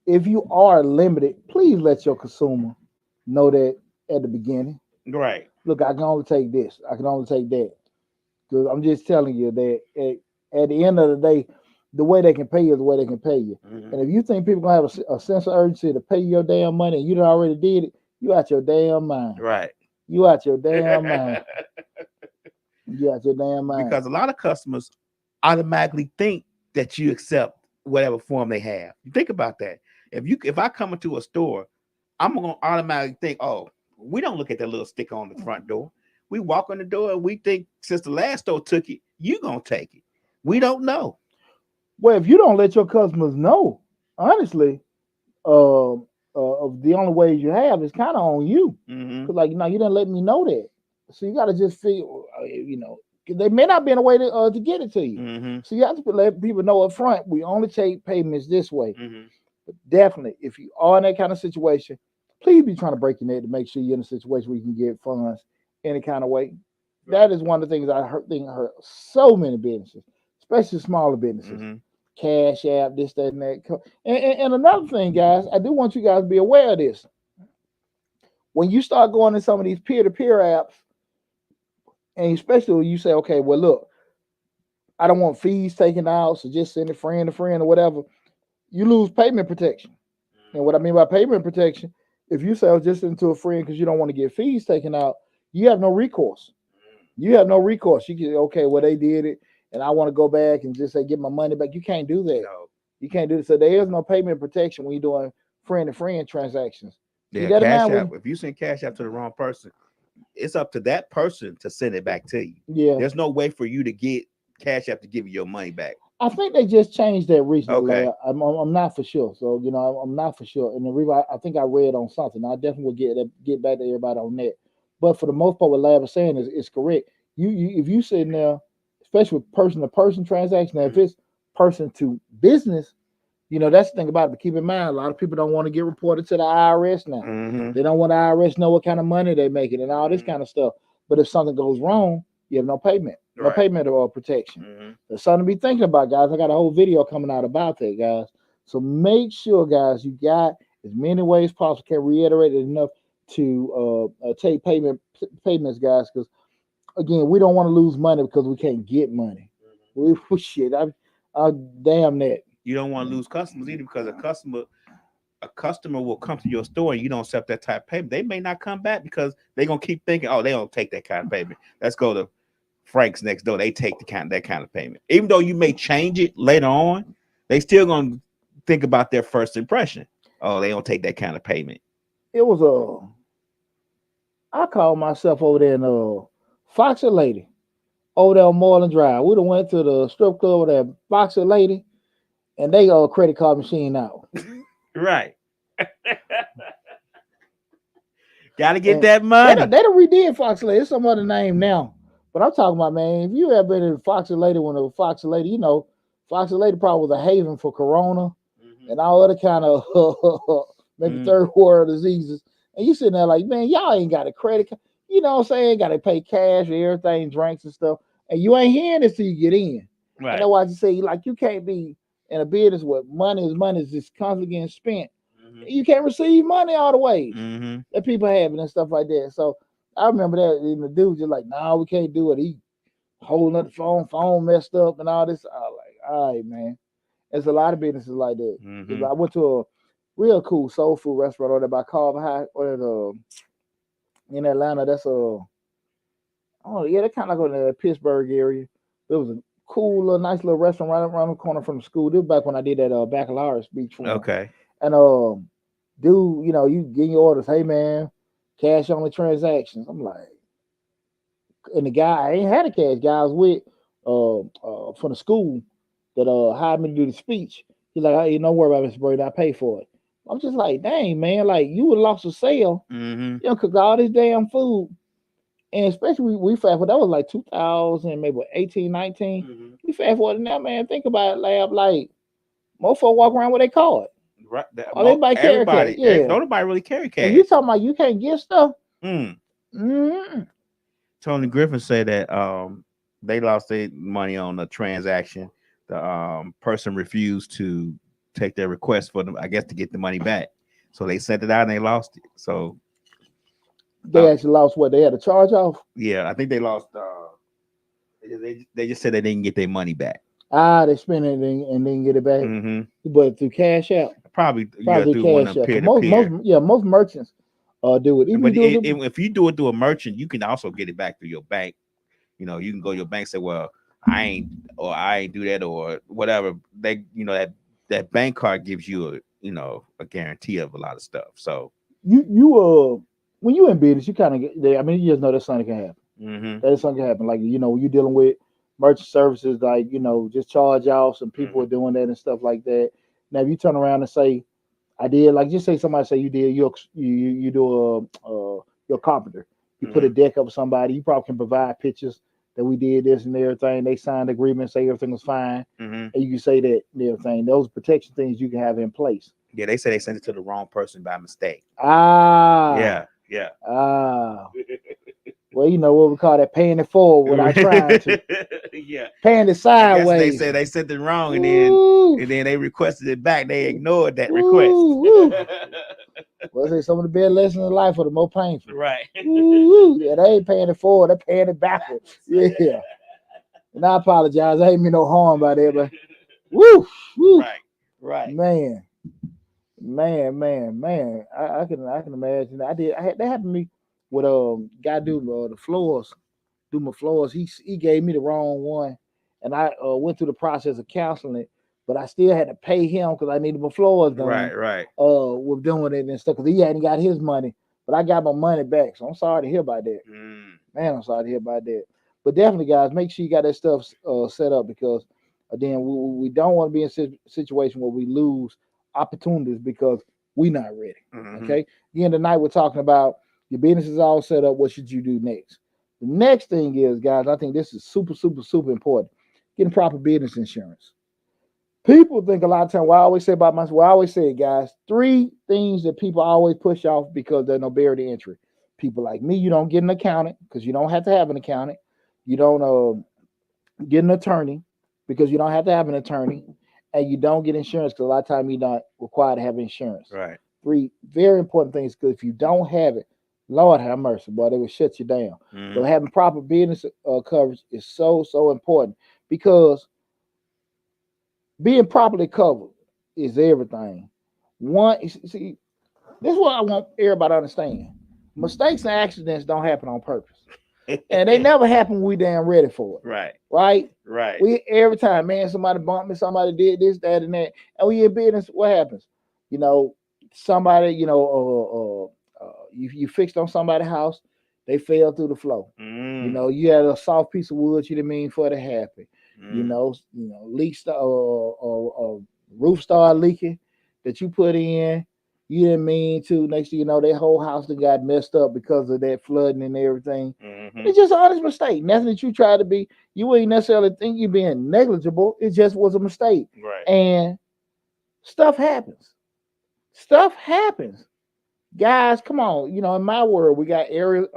if you are limited, please let your consumer know that at the beginning. Right. Look, I can only take this. I can only take that. Because I'm just telling you that at the end of the day, the way they can pay you is the way they can pay you. Mm-hmm. And if you think people gonna have a sense of urgency to pay you your damn money and you done already did it, you out your damn mind. Right. You out your damn mind. You out your damn mind. Because a lot of customers automatically think that you accept whatever form they have. You think about that. If I come into a store, I'm gonna automatically think, oh, we don't look at that little sticker on the front door. We walk on the door and we think since the last store took it, you gonna take it. We don't know. Well, if you don't let your customers know, honestly, of the only ways you have is kind of on you. Mm-hmm. Cause like, no, you didn't let me know that. So you got to just feel, you know, they may not be in a way to get it to you. Mm-hmm. So you have to let people know up front, we only take payments this way. Mm-hmm. But definitely, if you are in that kind of situation, please be trying to break your neck to make sure you're in a situation where you can get funds any kind of way. Right. That is one of the things I hurt so many businesses, especially smaller businesses. Mm-hmm. Cash App, this, that, and that. And another thing, guys, I do want you guys to be aware of this. When you start going in some of these peer-to-peer apps, and especially when you say, okay, well, look, I don't want fees taken out, so just send a friend or whatever, you lose payment protection. And what I mean by payment protection, if you sell just into a friend because you don't want to get fees taken out, you have no recourse. You have no recourse. You can, okay, well, they did it, and I want to go back and just say, get my money back. You can't do that. No. You can't do that. So there is no payment protection when you're doing friend-to-friend transactions. Yeah, Cash App. If you send Cash App to the wrong person, it's up to that person to send it back to you. Yeah. There's no way for you to get Cash App to give you your money back. I think they just changed that recently. Okay. I'm not for sure. So, you know, I'm not for sure. And the reason I think I read on something. I definitely will get back to everybody on that. But for the most part, what Lab is saying is correct. You if you sitting there, especially with person-to-person transaction, now if it's person to business, You know, that's the thing about it. But keep in mind, a lot of people don't want to get reported to the IRS now. Mm-hmm. They don't want the IRS know what kind of money they're making and all this kind of stuff. But if something goes wrong, you have no payment, or protection. Mm-hmm. There's something to be thinking about, guys. I got a whole video coming out about that, guys. So make sure, guys, you got as many ways possible. Can reiterate it enough to take payments, guys, because again, we don't want to lose money because we can't get money. We shit. I damn that. You don't want to lose customers either, because a customer will come to your store and you don't accept that type of payment. They may not come back because they're gonna keep thinking, oh, they don't take that kind of payment. Let's go to Frank's next door. They take that kind of payment. Even though you may change it later on, they still gonna think about their first impression. Oh, they don't take that kind of payment. It was I called myself over there in Foxy Lady over there on Moreland Drive. We done went to the strip club over there, Foxy Lady, and they got a credit card machine out. Right. Gotta get that money. They done redid Foxy Lady. It's some other name now. But I'm talking about, man, if you ever been in Foxy Lady when it was Foxy Lady, you know, Foxy Lady probably was a haven for Corona and all other kind of maybe third world diseases. And you sitting there like, man, y'all ain't got a credit card. You know what I'm saying? Got to pay cash for everything, drinks and stuff. And you ain't hearing this till you get in. Right. And that's why you say, like, you can't be in a business where money is just constantly getting spent. You can't receive money all the way that people have and stuff like that. So I remember that, and the dude just like, nah, we can't do it. He holding up the phone messed up and all this. I was like, all right, man. There's a lot of businesses like that. I went to a real cool soul food restaurant over there by Carver High, or in Atlanta. That's they're kind of like in the Pittsburgh area. It was a cool, nice little restaurant right around the corner from the school. This was back when I did that baccalaureate speech for him. Okay. And dude, you know, you get your orders. Hey man, cash on the transactions. I'm like, and the guy, I ain't had a cash. Guy I was with from the school that hired me to do the speech. He's like, hey, don't worry about it, Mr. Brady, I pay for it. I'm just like, dang man, like you would have lost a sale. You know, cook all this damn food. And especially we fast forward, that was like 2000, maybe 18, 19. We fast forward now, man. Think about it, lab. Like, most folks walk around with their card. Right. Everybody carry cash. Yeah. Nobody really carry cash. And you talking about you can't get stuff? Tony Griffin said that they lost their money on a transaction. The person refused to take their request for them, I guess, to get the money back. So they sent it out and they lost it. So they actually lost what? They had a charge off? Yeah, I think they lost. They just said they didn't get their money back. They spent it and didn't get it back. But through Cash App, probably through one of peer to peer. Most merchants do it. But if you do it through a merchant, you can also get it back through your bank. You know, you can go to your bank and say, "Well, I ain't do that," or whatever. They, you know, that bank card gives you a guarantee of a lot of stuff. So you when you in business, you kind of get there. I mean, you just know that something can happen. That something can happen. Like, you know, when you're dealing with merchant services, like, you know, just charge offs and people are doing that and stuff like that. Now, if you turn around and say, I did, like, just say somebody say you did, you do your carpenter. You put a deck up with somebody, you probably can provide pictures that we did this and everything. They signed the agreement, say everything was fine. And you can say that and everything. Those protection things you can have in place. Yeah, they say they sent it to the wrong person by mistake. Yeah. Well, you know what we call that, paying it forward without trying to. Paying it sideways. They said they sent it wrong, and then they requested it back. They ignored that request. Well, say some of the best lessons in life are the more painful. Right. Yeah, they ain't paying it forward, they're paying it backwards. Yeah. And I apologize. I ain't mean no harm by that, but woo. Right. Man. I can imagine. That happened to me with guy do the floors, do my floors. He gave me the wrong one, and I went through the process of counseling it, but I still had to pay him because I needed my floors done. Right. With doing it and stuff because he hadn't got his money, but I got my money back. So I'm sorry to hear about that. Man, I'm sorry to hear about that. But definitely, guys, make sure you got that stuff set up because again, we don't want to be in a situation where we lose opportunities because we're not ready. Okay. Again, tonight we're talking about your business is all set up. What should you do next? The next thing is, guys, I think this is super, super, super important. Getting proper business insurance. People think a lot of time. What I always say about myself, what I always say, guys, 3 things that people always push off because there's no barrier to entry. People like me, you don't get an accountant because you don't have to have an accountant. You don't get an attorney because you don't have to have an attorney, and you don't get insurance because a lot of time you're not required to have insurance. Right. 3 very important things because if you don't have it, Lord have mercy, boy, they will shut you down. So having proper business coverage is so important because being properly covered is everything. One, see, this is what I want everybody to understand. Mistakes and accidents don't happen on purpose. And they never happen when we damn ready for it. Right. Right? Right. We every time, man, somebody bumped me, somebody did this, that, and that. And we in business, what happens? You know, somebody, you fixed on somebody's house, they fell through the floor. You know, you had a soft piece of wood you didn't mean for it to happen. You know, leaks roof started leaking that you put in. You didn't mean to. Next thing you know, that whole house that got messed up because of that flooding and everything. It's just an honest mistake. Nothing that you try to be. You ain't necessarily think you're being negligible. It just was a mistake. Right. And stuff happens. Stuff happens. Guys, come on. You know, in my world, we got errors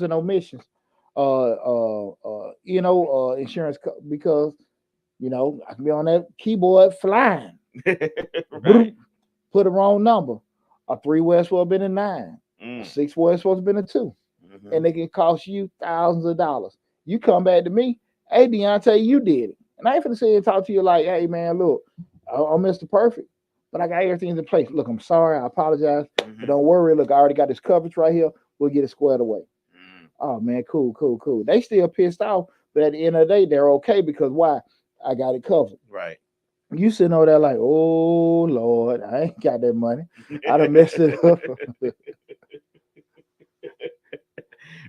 and omissions. Insurance because I can be on that keyboard flying. Right. Put the wrong number. A 3 was supposed to be a 9. A 6 was supposed to be a 2. And they can cost you thousands of dollars. You come back to me, hey Deonte, you did it. And I ain't finna sit and talk to you like, hey man, look, I'm Mr. Perfect, but I got everything in place. Look, I'm sorry, I apologize, but don't worry. Look, I already got this coverage right here. We'll get it squared away. Oh man, cool. They still pissed off, but at the end of the day, they're okay because why? I got it covered. Right. You sitting over there like, oh Lord, I ain't got that money. I done messed it up.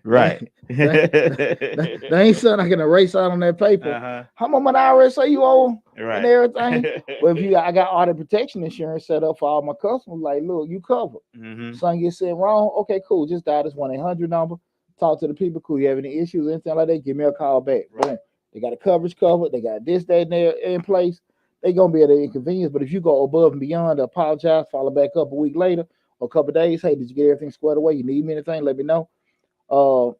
Right. There ain't something I can erase out on that paper. How much money I already say you owe and everything? But I got audit protection insurance set up for all my customers. Like, look, you covered. Something gets said wrong. Okay, cool. Just dial this 1-800 number. Talk to the people. Cool. You have any issues, anything like that? Give me a call back. Right. Boom. They got a coverage covered. They got this, that, and there in place. They're gonna be at an inconvenience. But if you go above and beyond, apologize, follow back up a week later or a couple of days. Hey, did you get everything squared away? You need me anything? Let me know. 9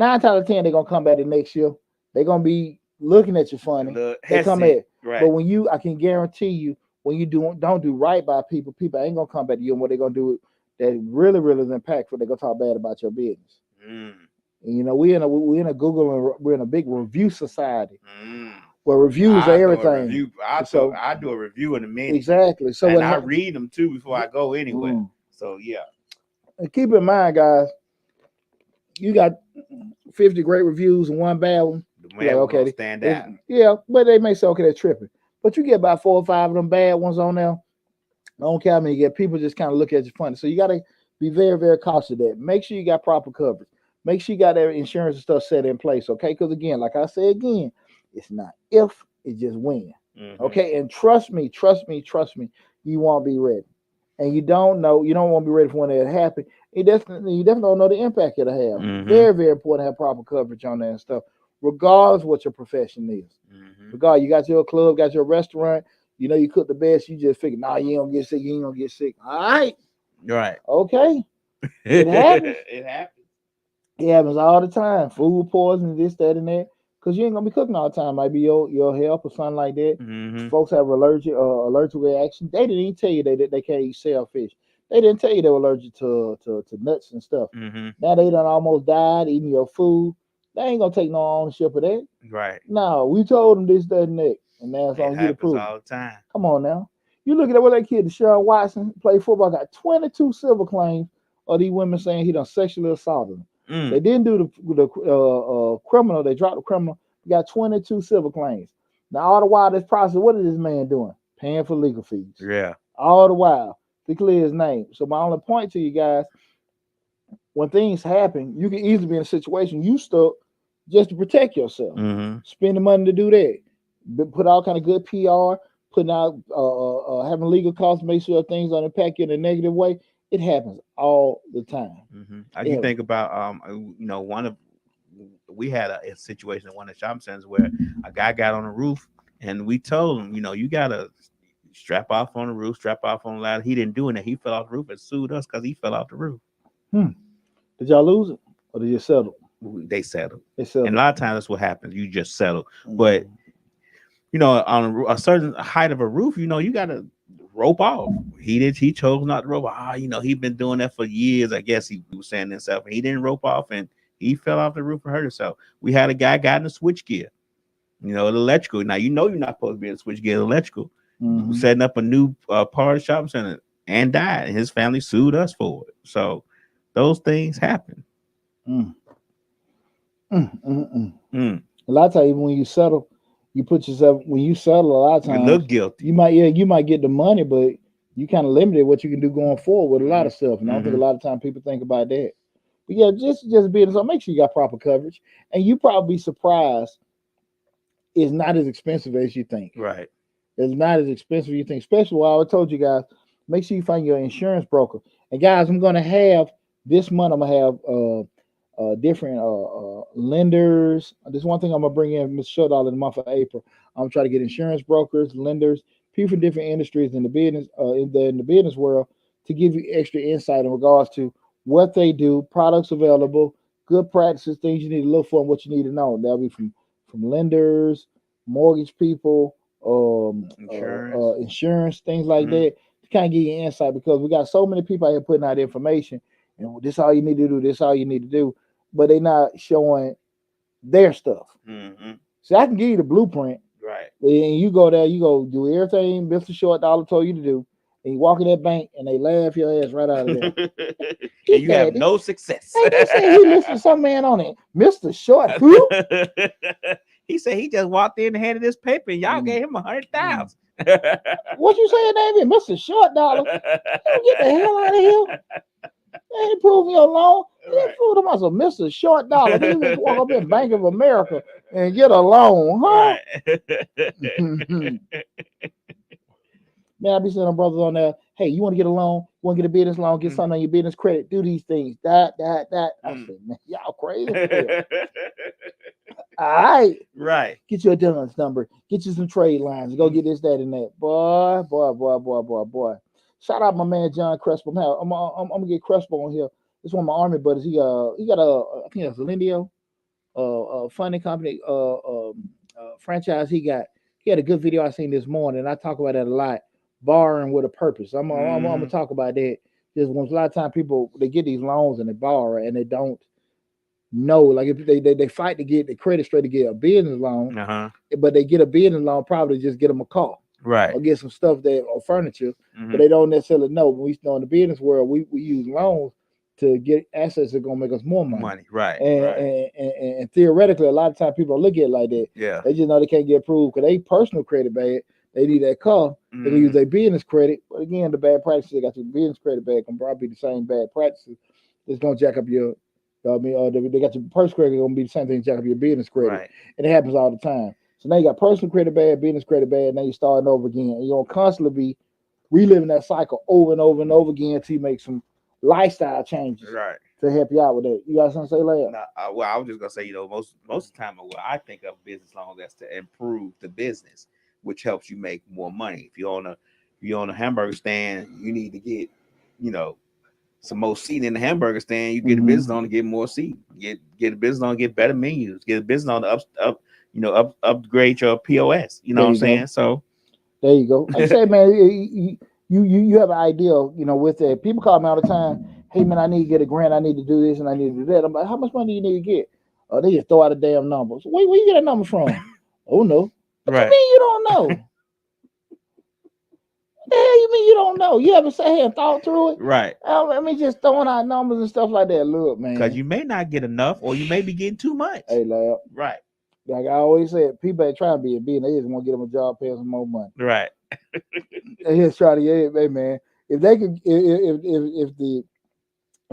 out of 10, they're gonna come back the next year. They're gonna be looking at you funny. They come at, right. But when I can guarantee you, when you don't do right by people ain't gonna come back to you. And what they're gonna do that really is impactful, they're gonna talk bad about your business. And, we're in a Google and we're in a big review society. Where reviews are everything. I do a review in a minute. Exactly. So and I read them too before I go anywhere. So yeah. And keep in mind, guys, you got 50 great reviews and 1 bad one. Like, okay, stand out. Yeah, but they may say, okay, they're tripping. But you get about 4 or 5 of them bad ones on there. I don't care how many you get. People just kind of look at you funny. So you got to be very, very cautious of that. Make sure you got proper coverage. Make sure you got their insurance and stuff set in place, okay? Because again, like I said again, it's not if, it's just when. Okay, and trust me, you won't be ready. And you don't want to be ready for when it happen. You definitely don't know the impact it'll have. Very, very important to have proper coverage on that and stuff, regardless what your profession is. Regardless, you got your club, got your restaurant, you cook the best, you just figure, nah, you ain't gonna get sick. All right. Right. Okay. It happens. It happens. It happens all the time. Food poisoning, this, that, and that. Because you ain't gonna be cooking all the time. Might be your health or something like that. Folks have allergic reaction. They didn't even tell you they can't eat shellfish. They didn't tell you they were allergic to nuts and stuff. Now they done almost died eating your food. They ain't gonna take no ownership of that. Right. No, we told them this, that, and that. And now it's on you to prove it. All the time. Come on now. You look at what that kid, Deshaun Watson, played football, got 22 civil claims of these women saying he done sexually assaulted them. They didn't do the criminal. They dropped the criminal. We got 22 civil claims. Now, all the while this process, what is this man doing? Paying for legal fees. Yeah. All the while to clear his name. So my only point to you guys, when things happen, you can easily be in a situation you stuck just to protect yourself. Spend the money to do that. Put all kind of good PR, putting out having legal costs, make sure things don't impact you in a negative way. It happens all the time. You think about we had a situation in one of the shopping centers where a guy got on the roof And we told him, you gotta strap off on the roof, strap off on the ladder. He didn't do it. He fell off the roof and sued us because he fell off the roof. Did y'all lose it or did you settle? They settled. They settled. And a lot of times that's what happens. You just settle. But on a certain height of a roof, you gotta rope off. He chose not to rope off. He's been doing that for years. I guess he was saying himself, and he didn't rope off, and he fell off the roof and hurt himself. We had a guy got in the switch gear, the electrical. Now you're not supposed to be in the switch gear electrical. Setting up a new part shopping center and died, and his family sued us for it. So those things happen. A lot of times when you settle, you put yourself, when you settle, a lot of times you look guilty. You might get the money, but you kind of limited what you can do going forward with a lot of stuff. And I don't think a lot of time people think about that. But yeah, just being so, make sure you got proper coverage, and you probably be surprised it's not as expensive as you think. Right. It's not as expensive as you think. Especially while I told you guys, make sure you find your insurance broker. And guys, I'm gonna have this month. I'm gonna have different lenders. There's one thing I'm gonna bring in, Mr. Showdoll, in the month of April. I'm gonna try to get insurance brokers, lenders, people from different industries in the business in the business world to give you extra insight in regards to what they do, products available, good practices, things you need to look for, and what you need to know. That'll be from lenders, mortgage people, insurance, things like that, to kind of give you insight, because we got so many people out here putting out information, and this is all you need to do, this is all you need to do, but they're not showing their stuff. So I can give you the blueprint, right? And you go there, you go do everything Mr. Short Dollar told you to do, and you walk in that bank and they laugh your ass right out of there. And you have no success. Hey, they say he listened to some man on it, Mr. Short. Who? He said he just walked in and handed this paper, and y'all gave him 100,000. What you saying, David? Mr. Short Dollar? You get the hell out of here. They ain't proving your loan. They proved him as a Mr. Short Dollar. He just walk up in Bank of America and get a loan, huh? Right. Man, I be sending brothers on there. Hey, you want to get a loan? You want to get a business loan? Get something on your business credit. Do these things. That. I said, man, y'all crazy. All right. Right. Get your DUNS number. Get you some trade lines. Go get this, that, and that. Boy. Shout out my man John Crespo. Man, I'm gonna get Crespo on here. This one of my army buddies. He got I think it's a Lindio, funding company, franchise. He had a good video I seen this morning, and I talk about that a lot. Borrowing with a purpose. I'm gonna talk about that. Just once a lot of times people, they get these loans and they borrow and they don't know. Like if they fight to get the credit straight to get a business loan, but they get a business loan probably just get them a car, right, or get some stuff or furniture, but they don't necessarily know. When we know in the business world, we use loans to get assets that are gonna make us more money. Right. And theoretically, a lot of times people don't look at it like that. Yeah, they just know they can't get approved because they personal credit bad. They need that car. They use their business credit. But again, the bad practices they got your business credit bad can probably be the same bad practices that's gonna jack up your. They got your personal credit gonna be the same thing, jack up your business credit, right. And it happens all the time. So now you got personal credit bad, business credit bad. Now you're starting over again, and you're gonna constantly be reliving that cycle over and over and over again until you make some lifestyle changes, right, to help you out with that. You got something to say, Larry? Well, I was just gonna say, most of the time, what I think of business loans, that's to improve the business, which helps you make more money. If you own a hamburger stand, you need to get, some more seat in the hamburger stand. You get a business loan to get more seat. Get a business loan, get better menus. Get a business loan to upgrade your POS. You know what I'm saying? So there you go. I say, man, you have an idea, with that. People call me all the time. Hey, man, I need to get a grant. I need to do this and I need to do that. I'm like, how much money do you need to get? They just throw out a damn number. So where you get that number from? Oh no. What you mean you don't know? What the hell you mean you don't know? You ever sat here and thought through it? Right. Just throwing out numbers and stuff like that. Look, man. Because you may not get enough, or you may be getting too much. Hey, lad. Right. Like I always said, people ain't trying to be a B, and they just want to get them a job, pay them some more money. Right. They just try to, hey, man. If they could, if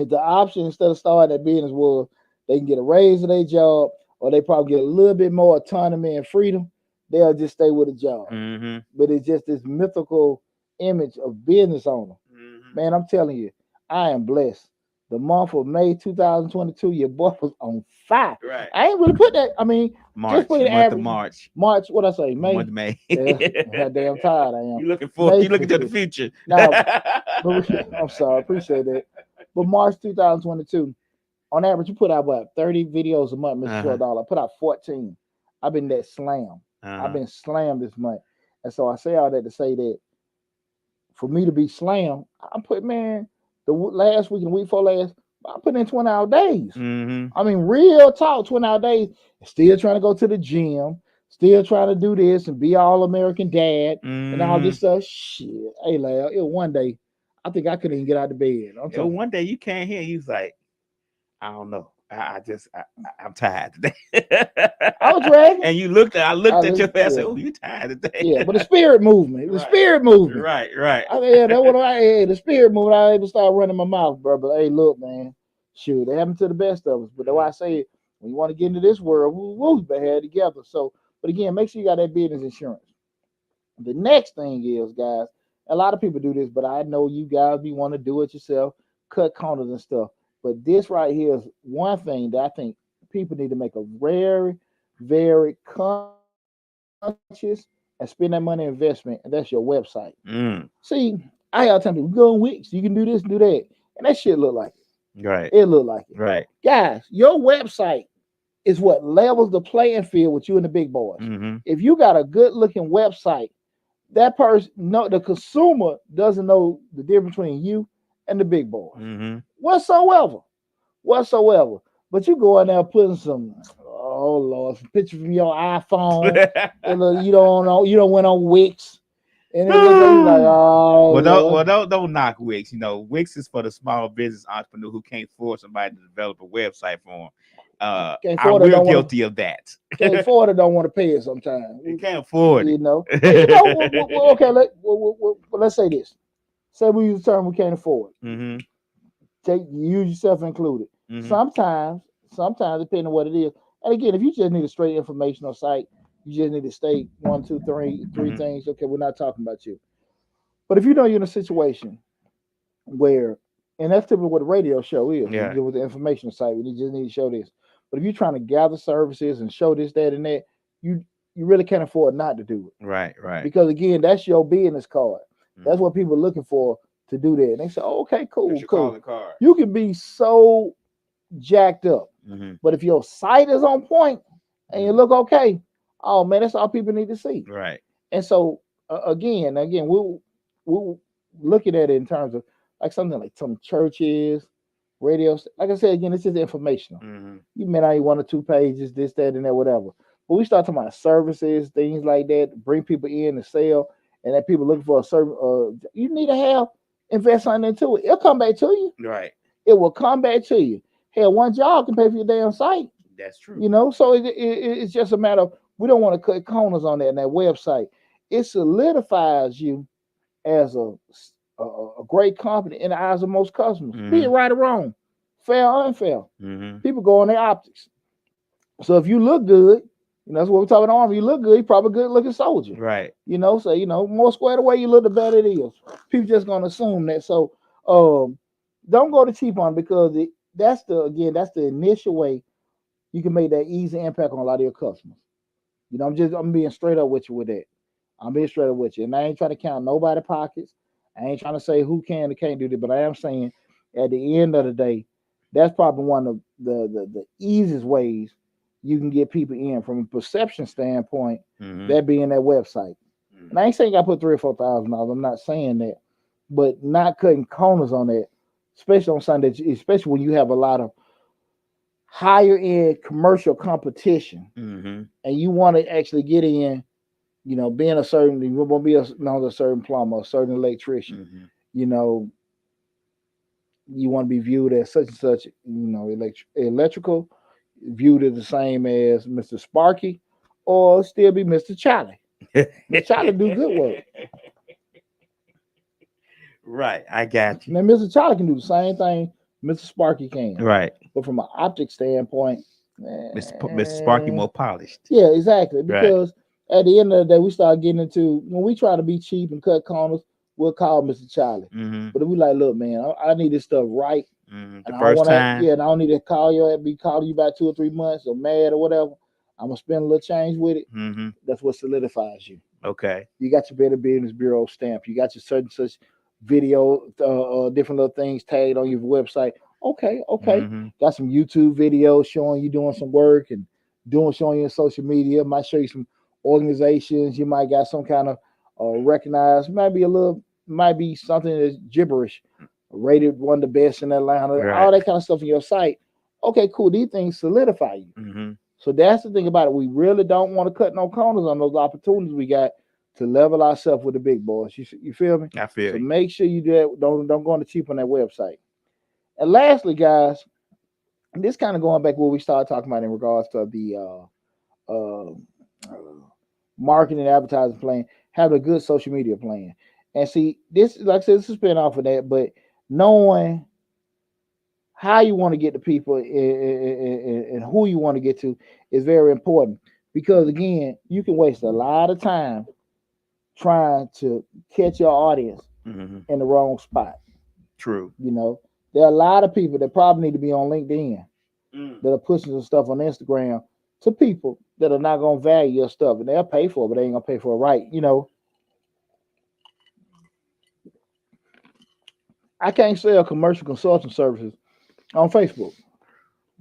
the option instead of starting that business was they can get a raise in their job, or they probably get a little bit more autonomy and freedom, they'll just stay with a job. But it's just this mythical image of business owner. Man, I'm telling you, I am blessed. the month of May 2022, your boy was on fire. Right. I ain't really put that. I mean, March, just put it month of average. March. March, what I say? May. Month of May. Yeah, how damn tired I am. You looking for? May. You looking to the future? Now, I'm sorry, appreciate that. But March 2022, on average, you put out what 30 videos a month, Mr. Short Dollar. I put out 14. I've been that slam. I've been slammed this month, and so I say all that to say that for me to be slammed, I put the last week and the week before last, I put in 20-hour days. I mean, real talk, 20-hour days. Still trying to go to the gym, still trying to do this and be all American dad and all this stuff. Shit, hey, lad, it was one day. I think I couldn't even get out of bed. One day you can't hear. You was like, I don't know. I'm tired today. I was dragging. And you looked at your face and said, oh, you tired today. Yeah, but the spirit movement. The spirit movement. Right. I mean, yeah, that's what the spirit movement. I was able to start running my mouth, bro. But hey, look, man. Shoot, it happened to the best of us. But that's why I say when you want to get into this world, we'll be here together. So, but again, make sure you got that business insurance. The next thing is, guys, a lot of people do this, but I know you guys be want to do it yourself, cut corners and stuff. But this right here is one thing that I think people need to make a very, very conscious and spend that money investment, and that's your website. See, I gotta tell people, go on Wix, you can do this, do that, and that shit look like it. Right. It look like it. Right. Guys, your website is what levels the playing field with you and the big boys. If you got a good looking website, that person, the consumer doesn't know the difference between you and the big boys. Whatsoever. But you go in there putting some, oh Lord, some pictures from your iPhone. And you don't went on Wix. And then you're like, oh, don't knock Wix. Wix is for the small business entrepreneur who can't afford somebody to develop a website for them. We're guilty of that. Can't afford it, don't want to pay it sometimes. You can't afford it. Okay, let's say this. Say we use the term we can't afford. Use yourself included. Sometimes, depending on what it is. And again, if you just need a straight informational site, you just need to state 1, 2, 3 things. Okay, we're not talking about you. But if you know you're in a situation where, and that's typically what a radio show is, with the informational site, we just need to show this. But if you're trying to gather services and show this, that, and that, you really can't afford not to do it. Right. Because again, that's your business card. That's what people are looking for to do that. And they say, oh, okay, cool. You can be so jacked up. But if your site is on point and you look okay, oh man, that's all people need to see. Right. And so again, we'll look at it in terms of like something like some churches, radios. Like I said, again, it's just informational. You may not need 1 or 2 pages, this, that, and that, whatever. But we start talking about services, things like that, bring people in and sell, and that people looking for a certain. You need to invest something into it. It'll come back to you. Right. It will come back to you. Hell, one job can pay for your damn site. That's true. So it's just a matter of, we don't want to cut corners on that website. It solidifies you as a great company in the eyes of most customers. Be it right or wrong, fair or unfair. People go on their optics. So if you look good, that's what we're talking about. If you look good, you're probably a good looking soldier. Right. So more squared away you look, the better it is. People just gonna assume that. So don't go to cheap on it, because that's the initial way you can make that easy impact on a lot of your customers. I'm being straight up with you with that. I'm being straight up with you. And I ain't trying to count nobody's pockets. I ain't trying to say who can and can't do that, but I am saying at the end of the day, that's probably one of the easiest ways you can get people in from a perception standpoint, that being that website. And I ain't saying you got to put $3,000 or $4,000. I'm not saying that, but not cutting corners on that, especially on Sunday, especially when you have a lot of higher end commercial competition, and you want to actually get in, being a certain, you won't be a certain plumber, a certain electrician, you want to be viewed as such and such, electrical, viewed as the same as Mr. Sparky, or still be Mr. Charlie. Mr. Charlie do good work. Right, I got you. Now, Mr. Charlie can do the same thing Mr. Sparky can. Right. But from an optic standpoint, Mr. Sparky more polished. Yeah, exactly. Because at the end of the day, we start getting into, when we try to be cheap and cut corners, we'll call Mr. Charlie. But if we like, look, man, I need this stuff right. Mm-hmm. And The I don't first want to, time. yeah, and I don't need to be calling you about 2 or 3 months or mad or whatever. I'm gonna spend a little change with it. Mm-hmm. That's what solidifies you. Okay. You got your Better Business Bureau stamp. You got your such video, different little things tagged on your website. Okay, okay. Mm-hmm. Got some YouTube videos showing you doing some work and showing you on social media. Might show you some organizations. You might got some kind of recognized. Might be something that's gibberish. Rated one of the best in Atlanta. Right. All that kind of stuff on your site. Okay, cool. These things solidify you. Mm-hmm. So that's the thing about it. We really don't want to cut no corners on those opportunities we got to level ourselves with the big boys. You feel me? I feel So you. make sure you do that. Don't go on the cheap on that website. And lastly, guys, this kind of going back to what we started talking about in regards to the uh, marketing and advertising plan, have a good social media plan. And see, this, like I said, this is spin off of that, but knowing how you want to get to people and who you want to get to is very important, because again, you can waste a lot of time trying to catch your audience Mm-hmm. in the wrong spot. True. You know, there are a lot of people that probably need to be on LinkedIn that are pushing some stuff on Instagram to people that are not going to value your stuff, and they'll pay for it, but they ain't going to pay for it right. You know, I can't sell commercial consulting services on Facebook.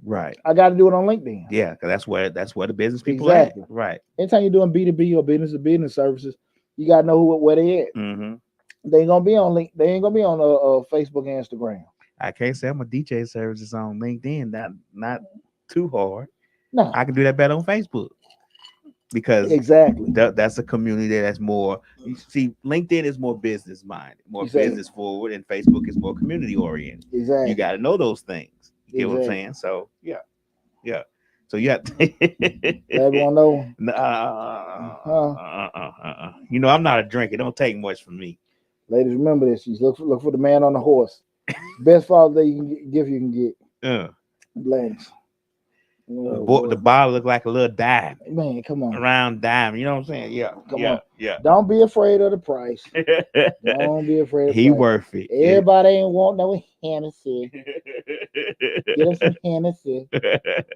Right. I got to do it on LinkedIn. Yeah, because that's where the business people Exactly. at. Right. Anytime you're doing B2B or business to business services, you got to know where they at. Mm-hmm. They ain't gonna be on link. They ain't gonna be on Facebook and Instagram. I can't sell my DJ services on LinkedIn. Not too hard. No, I can do that better on Facebook because exactly. that's a community that's more. You see, LinkedIn is more business minded, more Exactly. business forward, and Facebook is more community oriented. Exactly. You got to know those things. You get what I'm Exactly. saying? So yeah. So you have to. Everyone know. You know, I'm not a drinker. It don't take much from me. Ladies, remember this. You look for the man on the horse. Best Father's Day you can give you can get. Blanks. The bottle look like a little dime. Man, come on. A round dime. You know what I'm saying? Yeah. Come on. Yeah. Don't be afraid of the price. Don't be afraid of the He price. worth it. Everybody ain't want no Hennessy. Get us some Hennessy.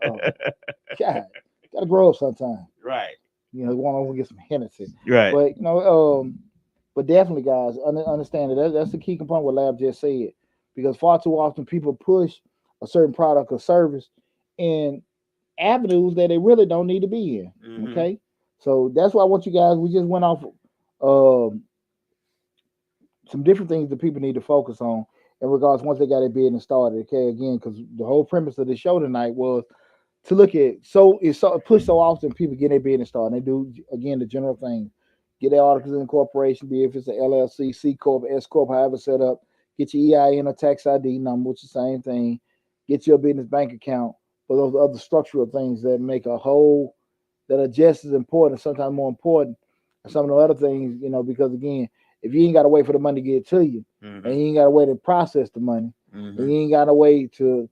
Oh, God. Gotta grow up sometime. Right. You know, want to get some Hennessy. Right. But you know, but definitely, guys, understand that that's the key component what Lab just said. Because far too often people push a certain product or service in avenues that they really don't need to be in. Mm-hmm. Okay, so that's why I want you guys. We just went off some different things that people need to focus on in regards once they got their business started. Okay, again, because the whole premise of the show tonight was to look at it's so pushed so often people get their business started. They do again the general thing. Get their articles of incorporation, be if it's an LLC, C Corp, S Corp, however set up. Get your EIN or tax ID number, which is the same thing. Get your business bank account. For those other structural things that make a whole, that are just as important, sometimes more important, than some of the other things, you know, because again, if you ain't got to wait for the money to get to you, Mm-hmm. and you ain't got to wait to process the money, Mm-hmm. and you ain't got to wait to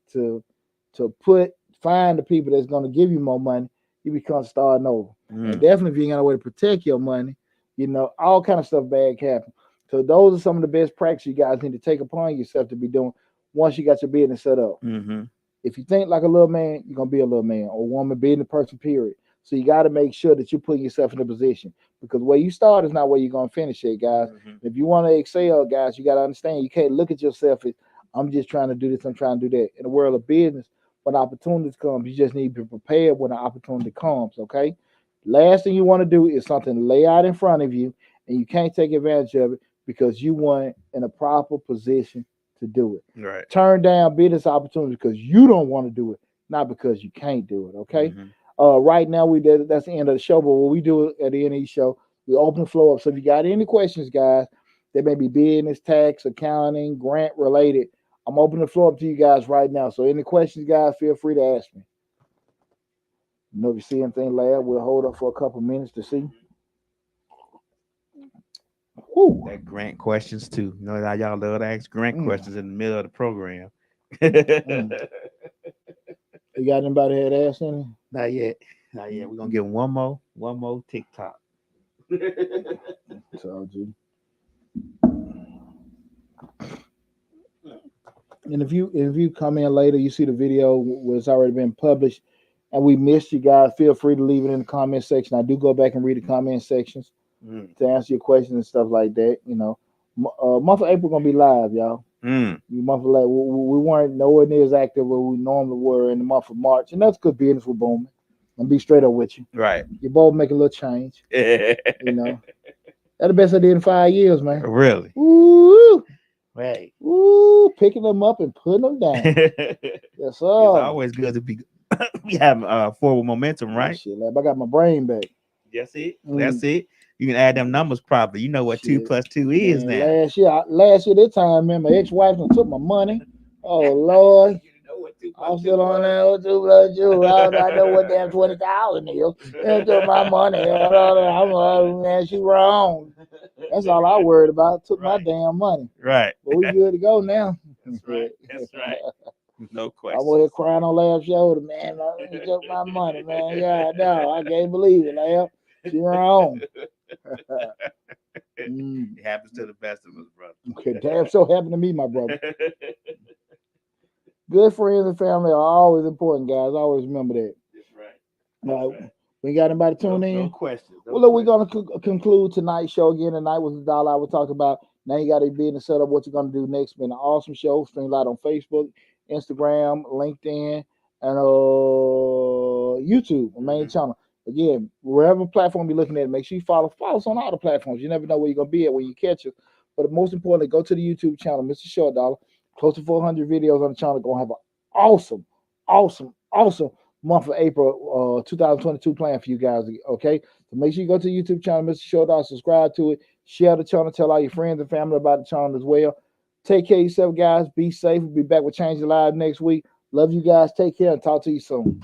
find the people that's going to give you more money, you become starting over. Mm-hmm. And definitely if you ain't got a way to protect your money, you know, all kind of stuff bad can happen. So those are some of the best practices you guys need to take upon yourself to be doing once you got your business set up. Mm-hmm. If you think like a little man, you're going to be a little man or woman, being a person, period. So you got to make sure that you're putting yourself in a position, because where you start is not where you're going to finish it, guys. Mm-hmm. If you want to excel, guys, you got to understand you can't look at yourself as, I'm just trying to do this, I'm trying to do that. In the world of business, when opportunities come, you just need to be prepared when the opportunity comes, okay? Last thing you want to do is something lay out in front of you, and you can't take advantage of it because you weren't in a proper position to do it. Right. Turn down business opportunities because you don't want to do it, not because you can't do it, okay? Mm-hmm. Right now, that's the end of the show, but what we do at the end of the show, we open the floor up. So if you got any questions, guys, that may be business, tax, accounting, grant related, I'm opening the floor up to you guys right now. So any questions, guys, feel free to ask me. You know, if you see anything, Lab, we'll hold up for a couple minutes to see. Woo. That grant questions too. You know how y'all love to ask grant questions in the middle of the program. You got anybody that asked any? Not yet. We're gonna give one more TikTok. So, And if you come in later, you see the video where it's already been published, and we missed you guys, feel free to leave it in the comment section. I do go back and read the comment sections to answer your questions and stuff like that. You know, month of April gonna be live, y'all. Month of we weren't nowhere near as active where we normally were in the month of March, and that's good business with booming. And be straight up with you. Right. You both make a little change. You know, that's the best I did in 5 years, man. Really? Woo! Right. Woo! Picking them up and putting them down. Yes, sir. It's always good to be having forward momentum, right? Shit, like, I got my brain back. That's it. That's it. You can add them numbers properly. You know what 2 plus 2 is now. Last year this time, man, my ex-wife took my money. Oh Lord. I'm still on there with 2 plus 2. I know what damn 20,000 is. They took my money. Man, she wrong. That's all I worried about. Took my damn money. Right. But we good to go now. That's right. That's right. No question. I'm over here crying on Lab's shoulder, man. He took my money, man. Yeah, no, I can't believe it, Lab. She wrong. It happens to the best of us, brother. Okay, damn, so happened to me, my brother. Good friends and family are always important, guys. Always remember that. That's right. We got anybody tuned in? No question. Well, look, we're going to conclude tonight's show again. Tonight was the dollar hour. We talked about now you got to be in the setup. What you're going to do next? Been an awesome show. Stream live on Facebook, Instagram, LinkedIn, and YouTube, the main channel. Again, wherever platform you're looking at, make sure you follow us on all the platforms. You never know where you're going to be at when you catch us. But most importantly, go to the YouTube channel, Mr. Short Dollar. Close to 400 videos on the channel. Going to have an awesome month of April 2022 plan for you guys. Okay, so make sure you go to the YouTube channel, Mr. Short Dollar, subscribe to it, share the channel, tell all your friends and family about the channel as well. Take care of yourself, guys. Be safe. We'll be back with Change Your Lives next week. Love you guys. Take care and talk to you soon.